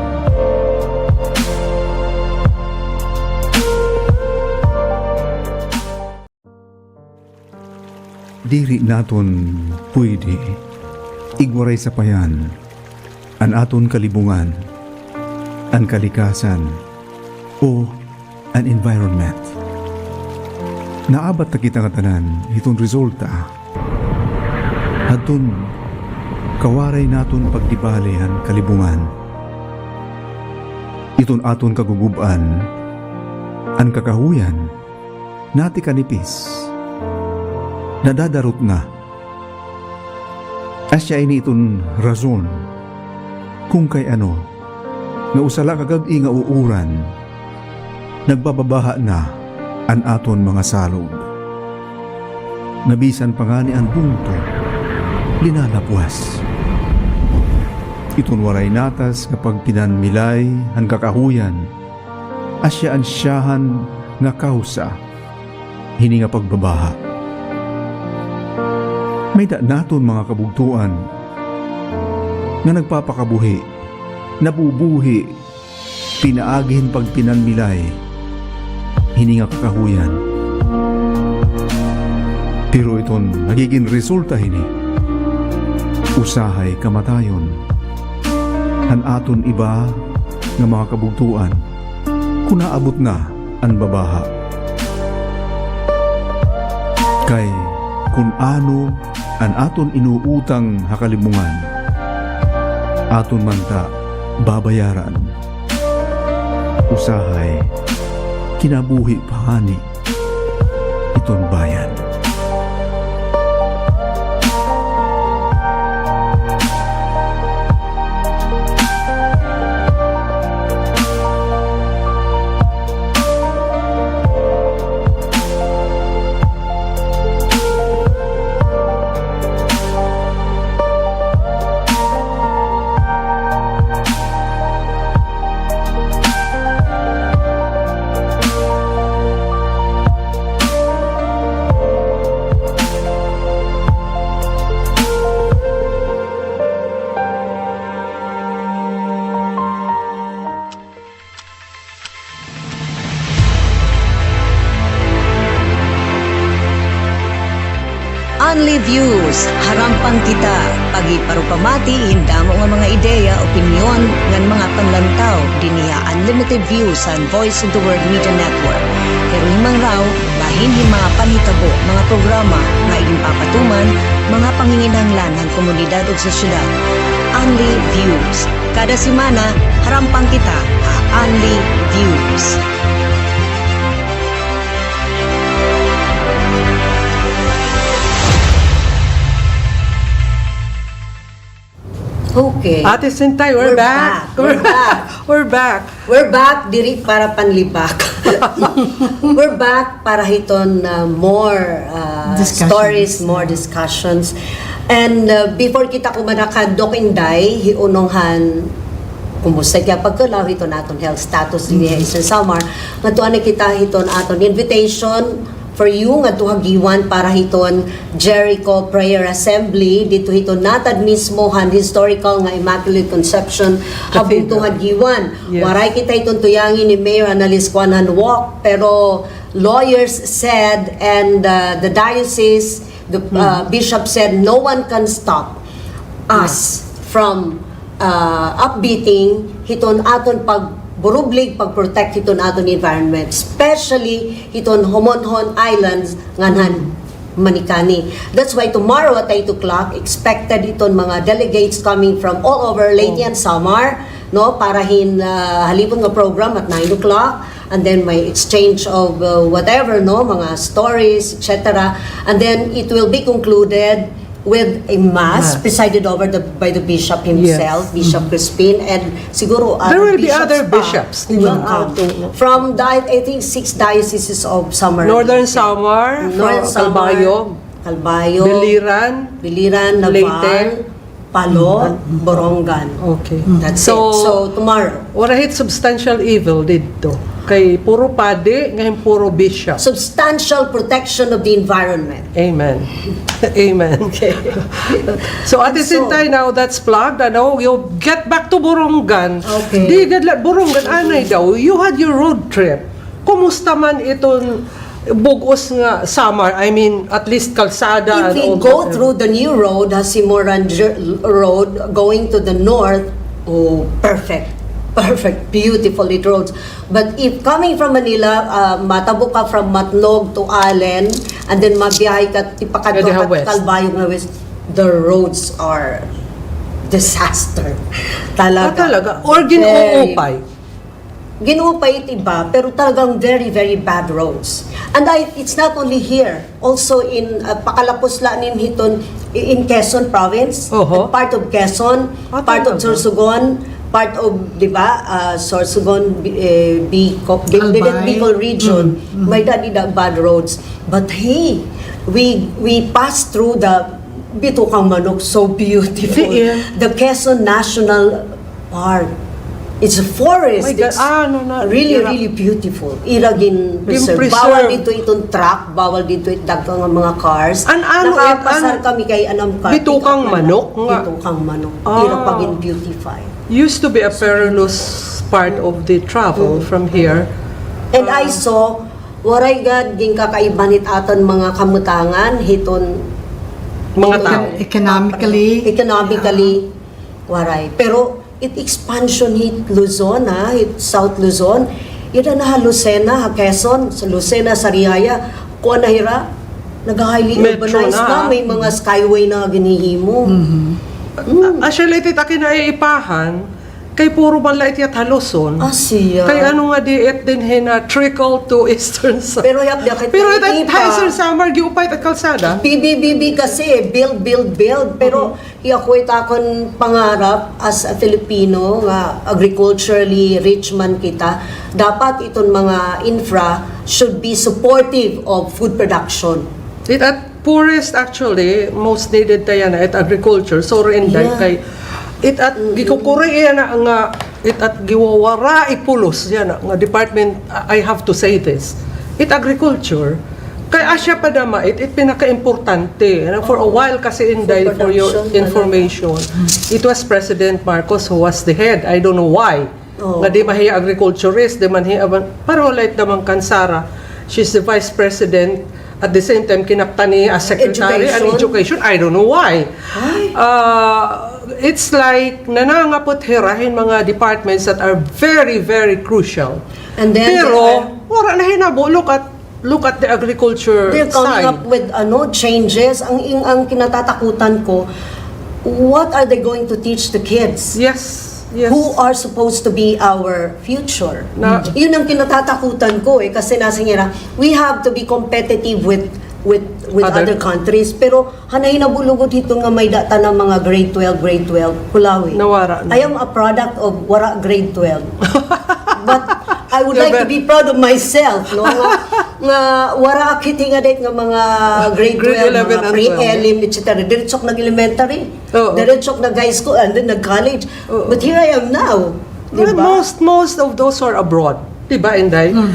Diri naton pwede igwaray sa payan an aton kalibungan, an kalikasan o an environment. Naabat na kita katanan itong resulta. Hadton kawaray naton pagdibalihan kalibungan. Iton aton kaguguban, an kakahuyan, nati kanipis, nadadarot na. Asya ini iton rason kung kay ano nga usala kagag-i nga uuran, nagbababaha na an aton mga salog. Nabisan pa nga ni ang bungto, linalapwas. Iton waray natas kapag pinanmilay ang kakahuyan, asya ansyahan nga kausa, hini nga pagbabaha. May da naton mga kabugtuan nga nagpapakabuhi, nabubuhi, pinaagihin pag pinanmilay, hini nga kakahuyan. Pero iton nagiging resulta hini, usahay kamatayon. Han aton iba nga mga kabugtuan kung naabot na ang babaha. Kay kung ano ang aton inuutang hakalimungan, aton manta babayaran. Usahay kinabuhi pahani iton bayan. UNLI Views, harampang kita, pagiparupamati, hindamo nga mga ideya, opinyon, ngan mga panlantaw, diniya unlimited views and Voice of the World Media Network. Pero himang raw, bahin mga panhitabo, mga programa, nga igimpapatuman, mga panginginhanglan ng komunidad o sosyedad. UNLI Views. Kada semana, harampang kita, UNLI Views. Okay. Ate Sentay, we're back. We're back. We're back. We're back diri para panlibak. We're back para hiton more Discussions. stories, more discussions. And before kita kumanakan Dok Inday, hiunonghan kumusta kaya pagkalaw hiton aton health status din Eastern Samar. Ngatuan na kita hiton aton invitation for you nga tuhagiwan para hiton Jericho Prayer Assembly dito hiton natad mismo han historical nga Immaculate Conception habong tuhagiwan. Yes. Waray kita hiton tuyangin ni Mayor Annalise Kuanan walk, pero lawyers said and the diocese, the bishop said no one can stop us from upbeating hiton aton burublig pag-protect hiton aton environment, especially hiton Homonhon Islands nganhan Manikani. That's why tomorrow at 8 o'clock expected iton mga delegates coming from all over Leyte and Samar, no, para halipon nga program at 9 o'clock, and then may exchange of whatever, no, mga stories, etc. And then it will be concluded with a mass presided over by the bishop himself, Bishop Crispin, and siguro There will be bishops other pa. bishops Will come. come. From I think 6 dioceses of Samar. Northern Samar, Northern from Samar, Calbayog, Biliran, Biliran, Naval, Leyte. Palo, Borongan. Okay. That's So, it. So tomorrow. wala hit substantial evil dito. Kay puro padi, ngayon puro bishop. Substantial protection of the environment. Amen. Amen. Okay. So at the same time now, that's plugged. Ano, you get back to Borongan. Okay. Di gadlat Borongan, anay daw, you had your road trip. Kumusta man iton bugos nga Samar? I mean, at least kalsada. If we and all go that. through the new road, Hasimuran Road, going to the north, oh, perfect. Perfect, beautiful it roads. But if coming from Manila, matabo ka from Matnog to Allen, and then mabiyahe ka tipakadto Pwede ha at west. Calbayog na west, the roads are disaster. Talaga. Talaga. Or Very- ginuupay. Ginuupay it iba, pero talagang very, very bad roads. And it's not only here, also in pakalapos lanin hiton in Quezon province, Oho. part of Quezon, part of talaga? Sorsogon, part of, di ba, Sorsogon, Albay. Bicol region, may bad roads. But hey, we passed through the Bitukang Manok, so beautiful. Yeah. The Quezon National Park. It's a forest. My God, It's really, ira- really beautiful. Iragin preserve. preserve. Bawal dito itong truck, bawal dito itong mga cars. Nakapasar kami kay anam car. Bitukang Manok nga. Bitukang Manok. Ah. Ira pagin beautify. Used to be a perilous part of the travel from here. And I saw, waray gad, ging kakaibanit aton mga kamutangan, hiton Mga tao. economically, waray. Pero it expansion hit Luzon, hit South Luzon, ira na ha Lucena, ha Quezon, sa Lucena, Sariaya, kuha na hira, nag-highly Metro urbanized na. may mga skyway na ginihimo. Actually, iti taki na iipahan, kay puro man lait yat haluson. Siya. Kay ano nga di it din hina trickle to eastern side. Pero yap, yakit Pero at eastern summer, giupay at kalsada. BBBB kasi, build. Pero iyakoy takon pangarap as a Filipino, nga agriculturally rich man kita, dapat iton mga infra should be supportive of food production. It at poorest actually, most needed tayo na at agriculture. So rin Yeah. kay it at gikukuri na nga it at giwawara ipulos yan nga department. I have to say this, it agriculture kay asya pa dama it pinaka-importante for a while kasi Inday, for your production, information, it was President Marcos who was the head. I don't know why nga di mahiya agriculturist, di man hiya pero light naman Kansara, she's the vice president. At the same time, kinapta ni as secretary and education. I don't know why. It's like nanangapot hirahin mga departments that are very, very crucial. And then Pero, wala na hinabo. Look at the agriculture they're coming side. up with changes. Ang kinatatakutan ko, what are they going to teach the kids? Yes. Who are supposed to be our future. Yun ang kinatatakutan ko kasi nasingira, we have to be competitive with other countries. Pero hanay nabulugod hito nga may data ng mga grade 12, Hulawi. Nawara na. I am a product of wara grade 12. But I would like to be proud of myself, no? Nga wara akiti nga date nga mga grade 12, 11 mga and pre-elim, etc. Diretsok nag-elementary, Oo. diretsok nag-high school, and then nag-college. But here I am now. Well, Diba? most of those are abroad. Diba, Inday? Ayun.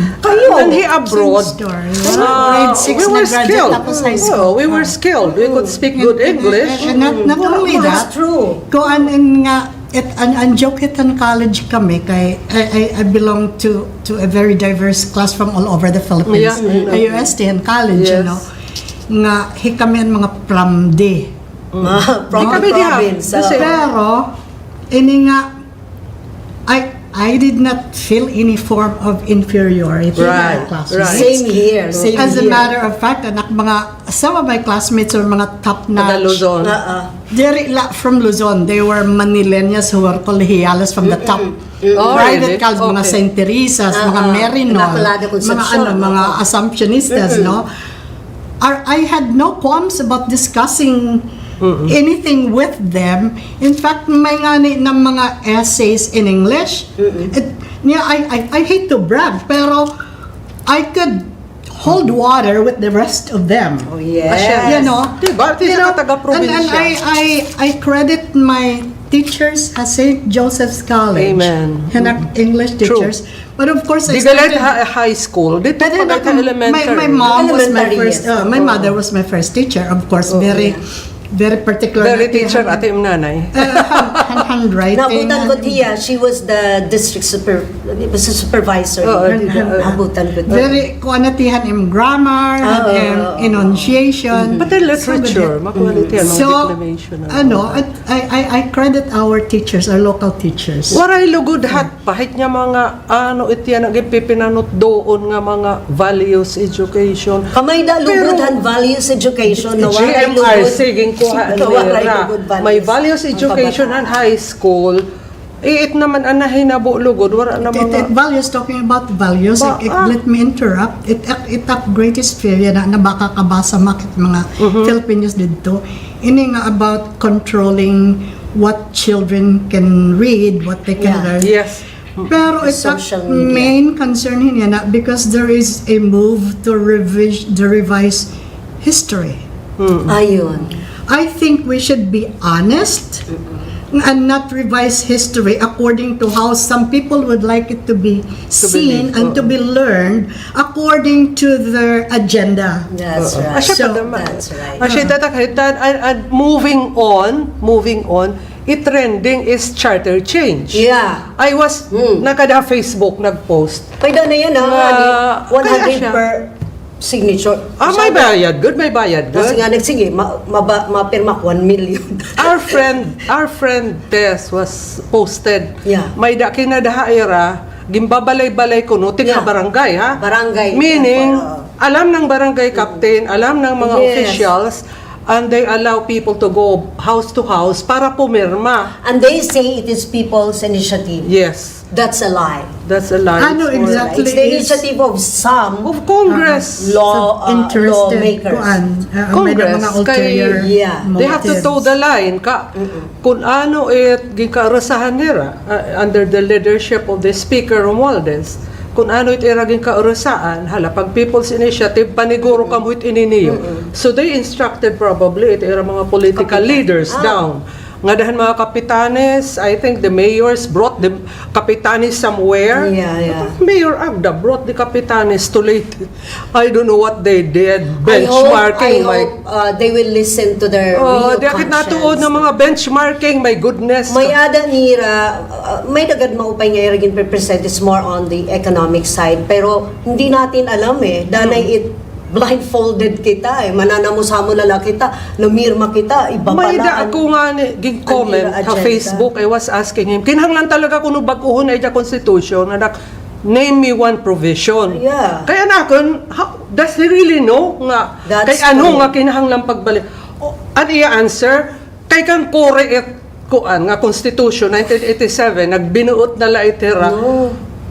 When he abroad, Same story. Grade 6 we were na graduate skilled. tapos high Oh, school. we were skilled. We could speak good English. And not only That's that, true. kuan nga ang Jokitan College kami kay I belong to a very diverse class from all over the Philippines. Yeah, A UST College, Yes. you know. Nga kami ang mga plamde. From Di kami the province. Kasi- Pero ini nga I did not feel any form of inferiority Right, in our classmates. right. Same here. Same As a here. matter of fact, some of my classmates were mga top-notch. Taga Luzon. They're from Luzon. They were Manileñas who were collegiales from the top Oh, private really? colleges, mga Okay. St. Teresa's, mga Merinon, Immaculada Concepcion. mga Assumptionistas, no? I had no qualms about discussing anything with them. In fact, may ngani ng mga essays in English. I hate to brag, pero I could hold water with the rest of them. Oh, yes. You know, Diba? Di you siya know, taga-probinsya. and I credit my teachers at St. Joseph's College. Amen. And English teachers. But of course, I Di galit started... high school. Dito But then pa galit elementary. my mom was my Elementary, first, yes. my mother was my first teacher, of course, very particular. Very teacher, ate yung nanay. Handwriting. Nabutan ko diya, she was the district supervisor. Nabutan ko diya. Very kuanatihan im grammar, enunciation. Pati literature, makuha yan, mga So, declamation. I credit our teachers, our local teachers. Waray lugod hat, pahit niya mga, iti yan, nagipipinanot doon nga mga values, education. Kamay da lubutan values education na waray GMR, lugod. siging kuha Na waray nila. lugod values. May values education Ang and high school. It naman ang nahinabo lugod, wala na It mga... values, talking about values, let me interrupt. It upgrades sphere na makakabasa makit mga Filipinos dito. Ini nga about controlling what children can read, what they can learn. Yes. Pero it's a Social media. main concern niya na because there is a move to revise history. Ayun. I think we should be honest and not revise history according to how some people would like it to be seen and to be learned according to their agenda. That's right. Asya pa naman. That's right. Asya tatakhitan, and moving on, trending is charter change. Yeah. I was, nakada Facebook, nag-post. Pwede na yan ha. Kaya 100 siya. per signature. May bayad, good, may bayad, Kasi good. nga nagsige, mapirma ko 1 million. Our friend Tess was posted. Yeah. May da kinadahaira, gimbabalay-balay ko no, Yeah. barangay ha. Barangay. Meaning, Yeah. alam ng barangay captain, alam ng mga Yes. officials, and they allow people to go house to house para pumirma. And they say it is people's initiative. Yes, That's a lie. that's a lie. Ano It's exactly It's the is initiative of some of Congress. interested lawmakers. may Congress, mga ulterior yeah. They have to motives. toe the line kung ano gikarasahan nila under the leadership of the Speaker Romualdez. Kung ano iraging kaurasaan, pag People's Initiative, paniguro kamuhit ininiyo. So they instructed probably ito mga political leaders down. Nga dahan mga kapitanes, I think the mayors brought the kapitanes somewhere. Yeah. Mayor Agda brought the kapitanes to late. I don't know what they did. I Benchmarking. hope they will listen to their real Di akit natuod ng mga benchmarking, my goodness. May ada nira, may dagad maupay nga iragin represent is more on the economic side. Pero hindi natin alam danay it blindfolded kita mananamusamo lala kita, namirma kita, iba May pala. da ako nga gig comment Ang sa agenda. Facebook, I was asking him, kinahanglan talaga kuno bag-uhon ay da constitution na name me one provision. Yeah. Kaya na akon, does he really know nga That's kay ano true. nga kinahanglan pagbalik? Ang iya answer, kay kang kore kuan nga constitution 1987 nagbinuot na la itera.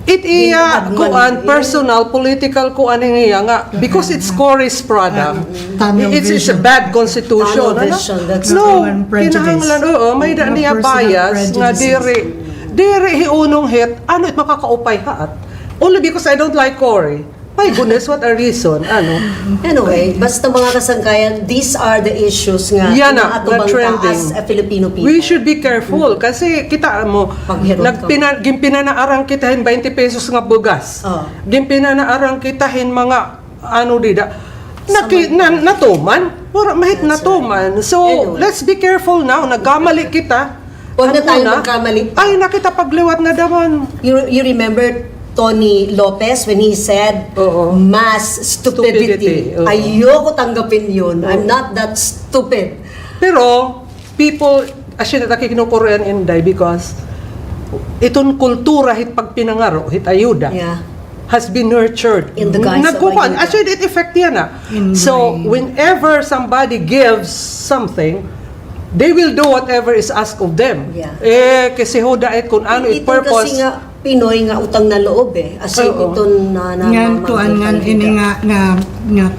It iya kuan personal political kuan niya nga because it's Cory's product. Tunnel It's a vision. bad constitution. Tunnel vision, that's No, and prejudice. kinahanglan may da No niya personal bias nga prejudices. diri hiunong hit ano it makakaupay haat. Only because I don't like Cory. My goodness, what a reason. Ano? Anyway, basta mga kasangkayan, these are the issues nga Yan na, atubang trending. as a Filipino people. We should be careful kasi kita mo, Paghirot ka. gimpinanaarang kitahin 20 pesos nga bugas. Oh. Gimpinanaarang kitahin mga ano dida. Natuman. Pura mahit natuman. So, Anyway. let's be careful now. Nagkamali kita. Huwag na Ano tayo magkamali. Ay, nakita pagliwat na daman. You remember Tony Lopez when he said Oo. mass stupidity. Oo. Ayoko tanggapin yun. I'm not that stupid. Pero, people, asya na kinukurean Inday because itong kultura hit pagpinangaro, hit ayuda, Yeah. has been nurtured. In the guise of Nagkukuhan. ayuda. Actually, it effect yan So, whenever somebody gives something, they will do whatever is asked of them. Yeah. Kasi ho dahil kung ano it Ito purpose. kasi nga Pinoy nga utang na loob As in Oo. itong na Ngan kuan ngan ini nga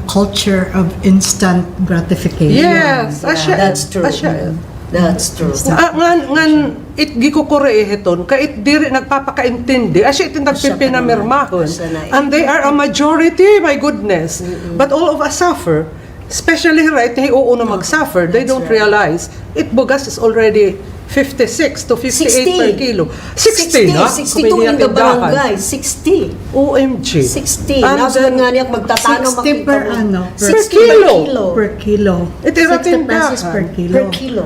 culture of instant gratification. Yes, asya. That's true. Asya. That's true. Ngan it gikukure iheton ka it diri nagpapakaintindi asya it nagpipinamirmahon and they are a majority, my goodness, but all of us suffer, especially right na iuuna mag-suffer. They don't realize it bugas is already 56 to 58 per kilo. 60 na? 62 in the barangay. 60. OMG. 60. And Nasa then, nga niya magtatano 60 per ano? Per 60 kilo. Per kilo. It 60 pesos per kilo. Per kilo.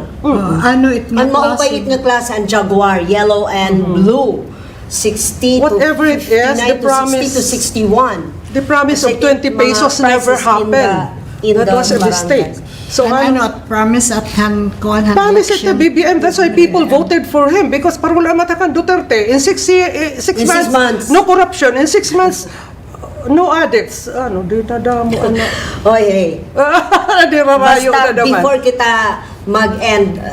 Ano it nga Ang maupay klase? nga klase ang Jaguar, yellow and blue. 60 Whatever to it is, 59 the promise- to 60 to 61. the promise of Kasi 20 mga pesos never prices happened. in That the was a mistake. barangays. So, Ano at promise at hand kuan han promise at the BBM. That's why people voted for him because para wala matakan Duterte in 6 In 6 months. no corruption. In 6 months, no addicts. Ano, di nadamo. Ano. Oy, hey. Di rarayo na Basta naman. before kita mag-end,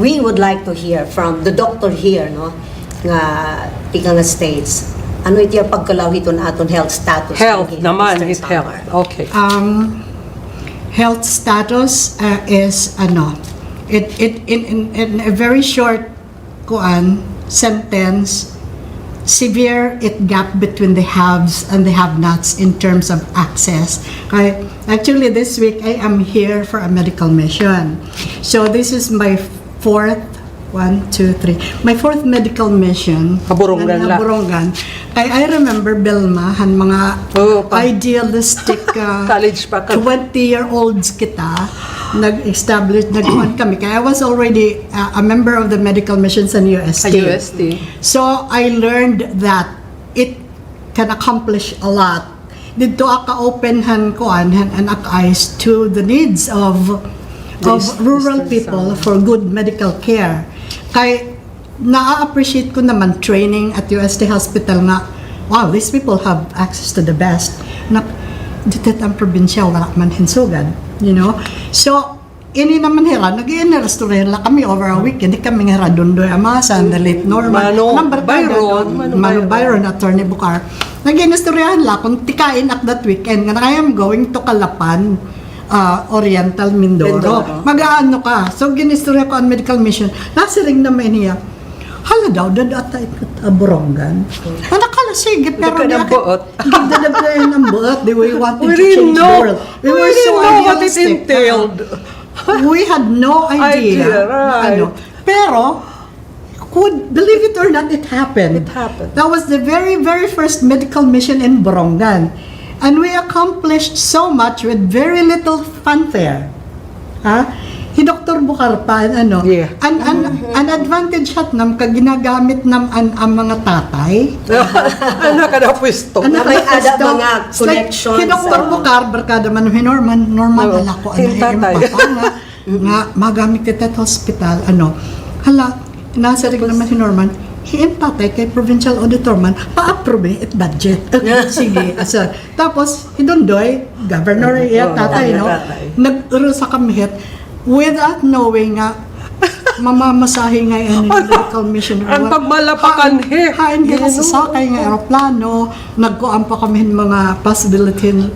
we would like to hear from the doctor here, no? Nga, tika nga states. Ano iti yung pagkalawhiton aton health status? Health Okay, naman, Mr. it health. Samar. Okay. health status is ano in a very short kuan sentence, severe it gap between the haves and the have-nots in terms of access. Okay? Actually, this week I am here for a medical mission. So this is my my fourth medical mission. Borongan la. Borongan. I remember Belma, han mga idealistic College pa ka. 20-year-olds kita, nag-establish, nagkuhan kami. Kaya I was already a member of the medical mission sa UST. UST. So, I learned that it can accomplish a lot. Dito aka-openhan ko and eyes to the needs of rural people for good medical care. Kaya na-appreciate ko naman training at UST Hospital nga, wow, these people have access to the best. Dito ang probinsya, wala man hinsugan. You know? So, ini naman hira, nag-i-restaurant lang kami over a week. Hindi kami hira doon Amasan, the late Norman, Mano Byron, Attorney Bucar. Nag-i-restaurant lang kung tikain at that weekend. Nga I am going to Calapan, Oriental Mindoro. Mag-aano ka. So, ginistorya ko ang medical mission. Nasiring naman niya. Hala daw, dadata ikot Borongan. Sige, pero Dagdag ng buot. Gagdadagdagan ng buot. We wanted We to didn't change the know. world. We didn't know what it idealistic. entailed. We had no idea. Right. Pero, believe it or not, it happened. It happened. That was the very, very first medical mission in Borongan. And we accomplished so much with very little fanfare. Si Dr. Bucar pa, Yeah. an advantage at nam ginagamit nam ang mga tatay. Ano ka na pwesto? Na may ada Basta, mga it's like, connections. Si Dr. Bucar, barkada man Norman, Oo. ala ko, Yung tatay. nga, magamit kita at hospital, hala, nasa rin naman si Norman, hiin tatay kay provincial auditor man, pa-approve it budget. Okay, sige. Tapos, idondoy, governor, tatay, no? Nag-uro sa kami without knowing nga, mamamasahe nga yung medical mission. Ang pagmalapakan, Hain nga sa sakay nga aeroplano, nagkuhan pa kami mga possibility in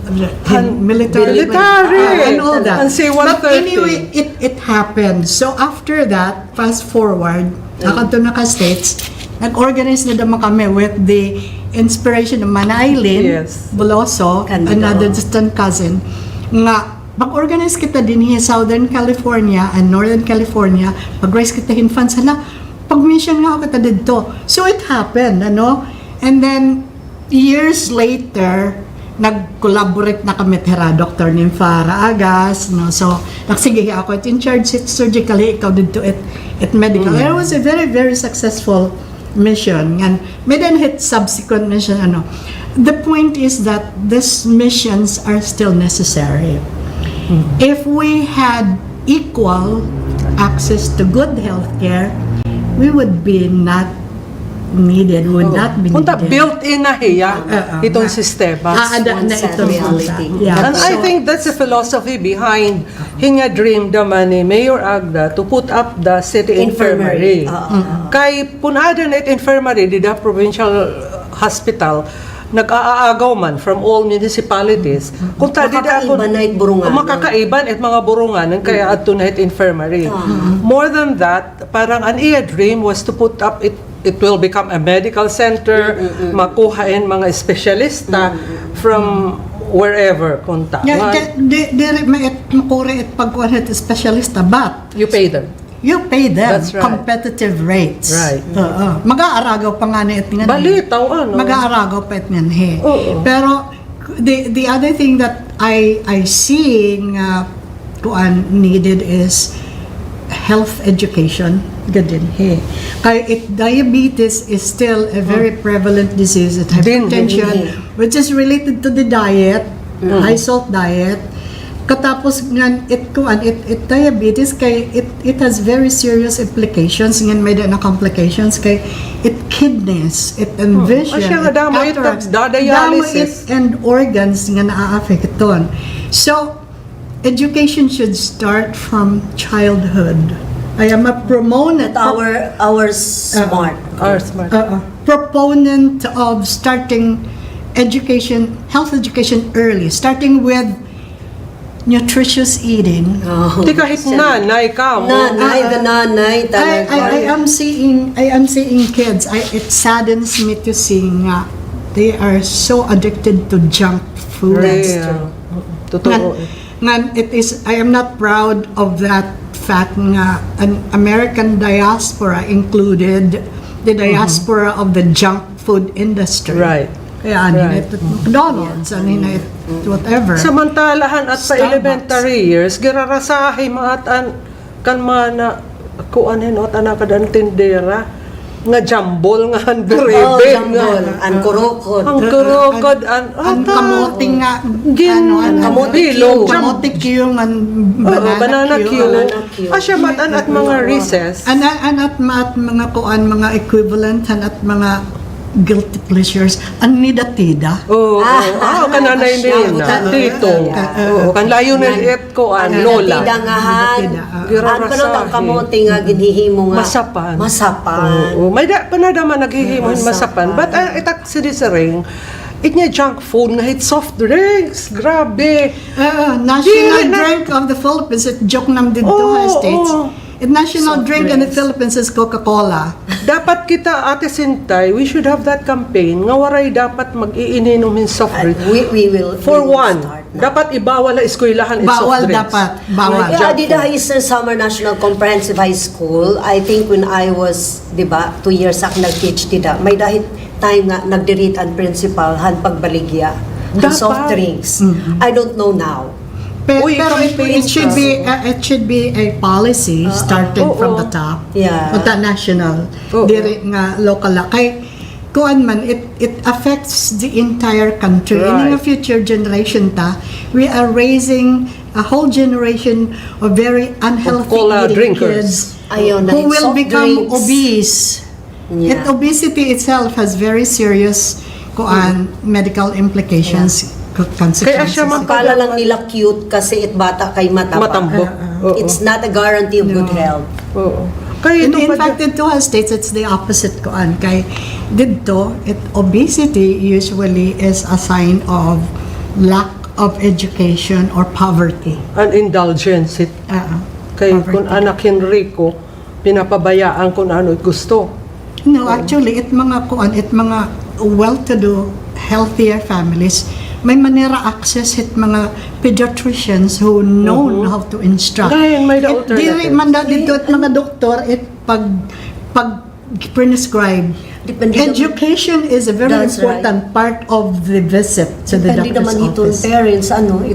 military. And all that. And C-130. But anyway, it happened. So after that, fast forward, nakadto na ka States, nag-organize na naman kami with the inspiration of Manaylin Yes. Buloso, Candido. another distant cousin, nga mag-organize kita din sa Southern California and Northern California, mag-raise kita in funds, hala, pag-mission nga ako kita dito. So it happened, ano? And then, years later, nag-collaborate na kami tira Dr. Nympha Agas, no? So, nagsige ako in charge surgically, ikaw dito at medical. It was a very, very successful mission. And may then hit subsequent mission, ano. The point is that these missions are still necessary. If we had equal access to good healthcare, we would be not needed, would not be Punta, needed. built-in na hiya itong sistema. Aada na Sad ito reality. Yeah. And I think that's the philosophy behind hinga dream naman ni Mayor Agda to put up the city infirmary. Kay punada na it infirmary di the provincial hospital nag-aagaw man from all municipalities. Kung tadi Makakaiban na it Borongan. Makakaiban at mga Borongan kaya ato na it infirmary. More than that, parang an iya dream was to put up it will become a medical center, makuhain mga espesyalista from wherever kunta. Yeah, makuri at pagkuhan at specialista, but You pay them. you pay them That's right. competitive rates. Right. Mag-aaragaw pa nga na it nga. Balitaw, ano? Mag-aaragaw pa it nga he. Oo. Pero the other thing that I see kuan needed is health education. Gadin he. Kaya diabetes is still a very prevalent disease. Hypertension, which is related to the diet, high salt diet. Katapos ngan it diabetes kay it has very serious implications ngan may na complications kay it kidneys, it envision, Asya nga damo it damo it dialysis. and organs nga naa-affecton. So education should start from childhood. I am a proponent Our smart. proponent of starting education, health education early, starting with nutritious eating. Di kahit nanay ka mo. The nanay talaga. I am seeing kids. It saddens me to see nga they are so addicted to junk food. Totoo. Ngan it is, I am not proud of that fact nga an American diaspora included the diaspora of the junk food industry. Right. Kaya Right. McDonald's, whatever. Samantalahan at sa Starbucks. elementary years, girarasahi maatan kan mana kuanin o tanakadan tindera nga jambol nga Oh, handrebe jambol. Ang kurokod. ang kurokod ang kamoting nga kamote bilog Q. kamote Q ang banana Q Q. asya matan at mga recess at mga kuan mga equivalent at mga guilty pleasures ang nidatida. kananay nila dito kan layo na it ko an lola Tidangahan. Ang pero ang kamote nga ginhihimo nga. Masapan. May panadaman naghihimon masapan. But itak sinisiring, it niya junk food nga hit soft drinks. Grabe. National drink of the Philippines, it joke nam dito ha states. National drink in the Philippines is Coca-Cola. Dapat kita, Ate Sentay, we should have that campaign nga waray dapat mag-iininom in soft drink. We will. For we will one, start na. dapat ibawal na eskwelahan in soft Bawal drinks. dapat. Bawal. Yeah, Adida Eastern Summer National Comprehensive High School, I think when I was, di ba, 2 years ak nag-teach dida, may dahil time nga nagdirit ang principal han pagbaligya ang Dapat. soft drinks. I don't know now. Pero i-campaign it should be a policy starting from the top. Yeah. Punta national. Diri nga local la. Kay kuan man it affects the entire country. Right. In the future generation we are raising a whole generation of very unhealthy cola eating drinkers. kids Ayun, who dahil will soft become drinks. obese. Yeah. Obesity itself has very serious medical implications. Kaya siya Akala lang nila cute kasi it bata kay mataba. Matambok. Oo. It's not a guarantee of good health. Oo. Kaya In ito pa fact, in 2 states, it's the opposite koan. Kay dito, obesity usually is a sign of lack of education or poverty. an indulgence it. Kay Poverty. kung anak Henrico, pinapabayaan kung ano gusto. No, actually, it mga well-to-do, healthier families, may manera access it mga pediatricians who know how to instruct. Ngayon, may the Dili alternatives. man dito at mga doktor pag prescribe. Depende naman- Education is a very That's important part of the visit to the Depende doctor's naman itong office. parents,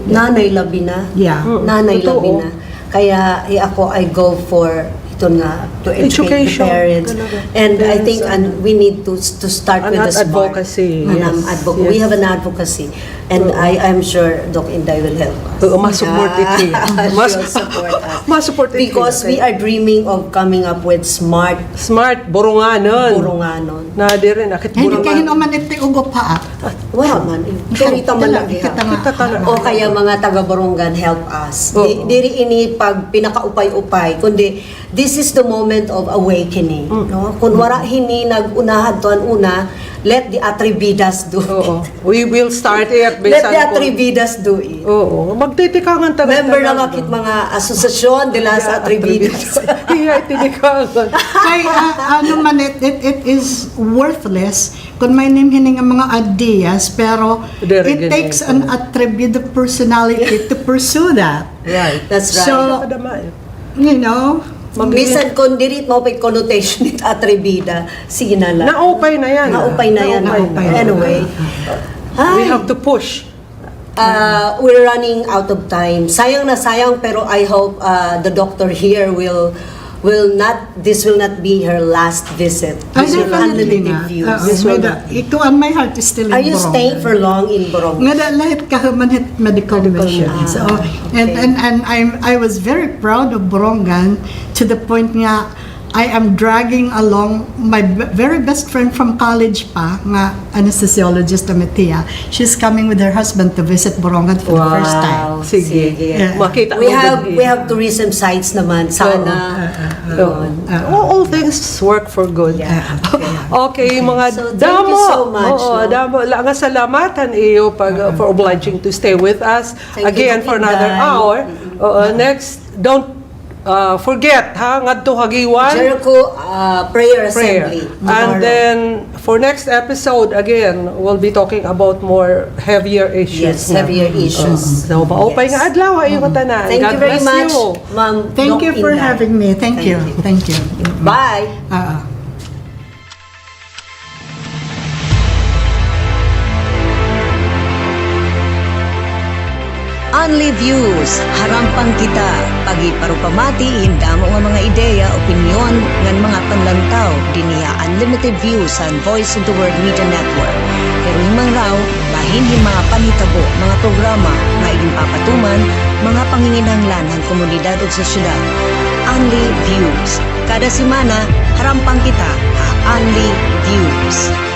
nanay labi na. Yeah. Nanay Totoo. labi na. Kaya ako, I go for ito nga, to educate Education. the parents. Talaga. And I Parents, think we need to start An with the smart. advocacy. Yes. We Yes. have an advocacy. And I'm sure Doc Inday will help us. Oo, ma-support it here. She'll support us. Ma-support it Because we here. are dreaming of coming up with smart Smart, Boronganon. Boronganon. Na di rin, akit Hindi kayo Borongan. naman iti ugo pa. Wala man. Kita man lang. Kita nga. Kita talaga. O kaya mga taga-Borongan help us. Oo. Diri ini pag pinakaupay-upay, kundi this is the moment of awakening. No? Kung wala hini nag-unahan to una, let the atribidas do Oo. it. We will start it. Let bisan the kung- atribidas do it. Oo. Magtitikangan taga. Member na makit mga asosasyon de las atribidas. Iya, itinikangan. Kay ano man it is worthless kung may hining nga mga ideas pero Very it good. takes an attributed personality to pursue that. Right. That's right. So, you know, Bisan kung dirit mo pa'y connotation it atribida, sige na lang. Naupay na yan. Naupay na yan. Naupay. Anyway. We Hi. have to push. We're running out of time. Sayang na sayang, pero I hope the doctor here will not be her last visit. This will definitely unlimited na. views. This will Ito and my heart is still in Are you Borongan. staying for long in Borongan? Nga da lahat kahuman hit medical mission. So and I was very proud of Borongan to the point nga I am dragging along my very best friend from college pa nga anesthesiologist na Tia. She's coming with her husband to visit Borongan for the first time. Sige. Yeah. Makita We mo have din. we have tourism sites naman. Sana. Yun. All things work for good. Okay, mga So, thank damo. you so much, Oo, no? damo. Nga salamatan iyo for obliging to stay with us Thank you, again for another Inday. hour. Next, don't forget ngadto hagiwan. Jericho Prayer Prayer. Assembly. And then, for next episode, again, we'll be talking about more heavier issues. Yes, heavier issues. So, maupay Yes. nga adlaw, ayo ko tanan. Thank God you very bless much, you. Ma'am. Thank Doc you for Inday. having me. Thank you. Thank you. Bye. Only views, harampang kita, pagiparupamati, hindamo nga mga ideya, opinyon, ngan mga panlantaw, diniya unlimited views on Voice of the World Media Network. Pero himang raw, bahin mga panhitabo, mga programa, nga igimpapatuman, mga panginginanglan ng komunidad ug sosyedad. Only views. Kada semana, harampang kita, Only views.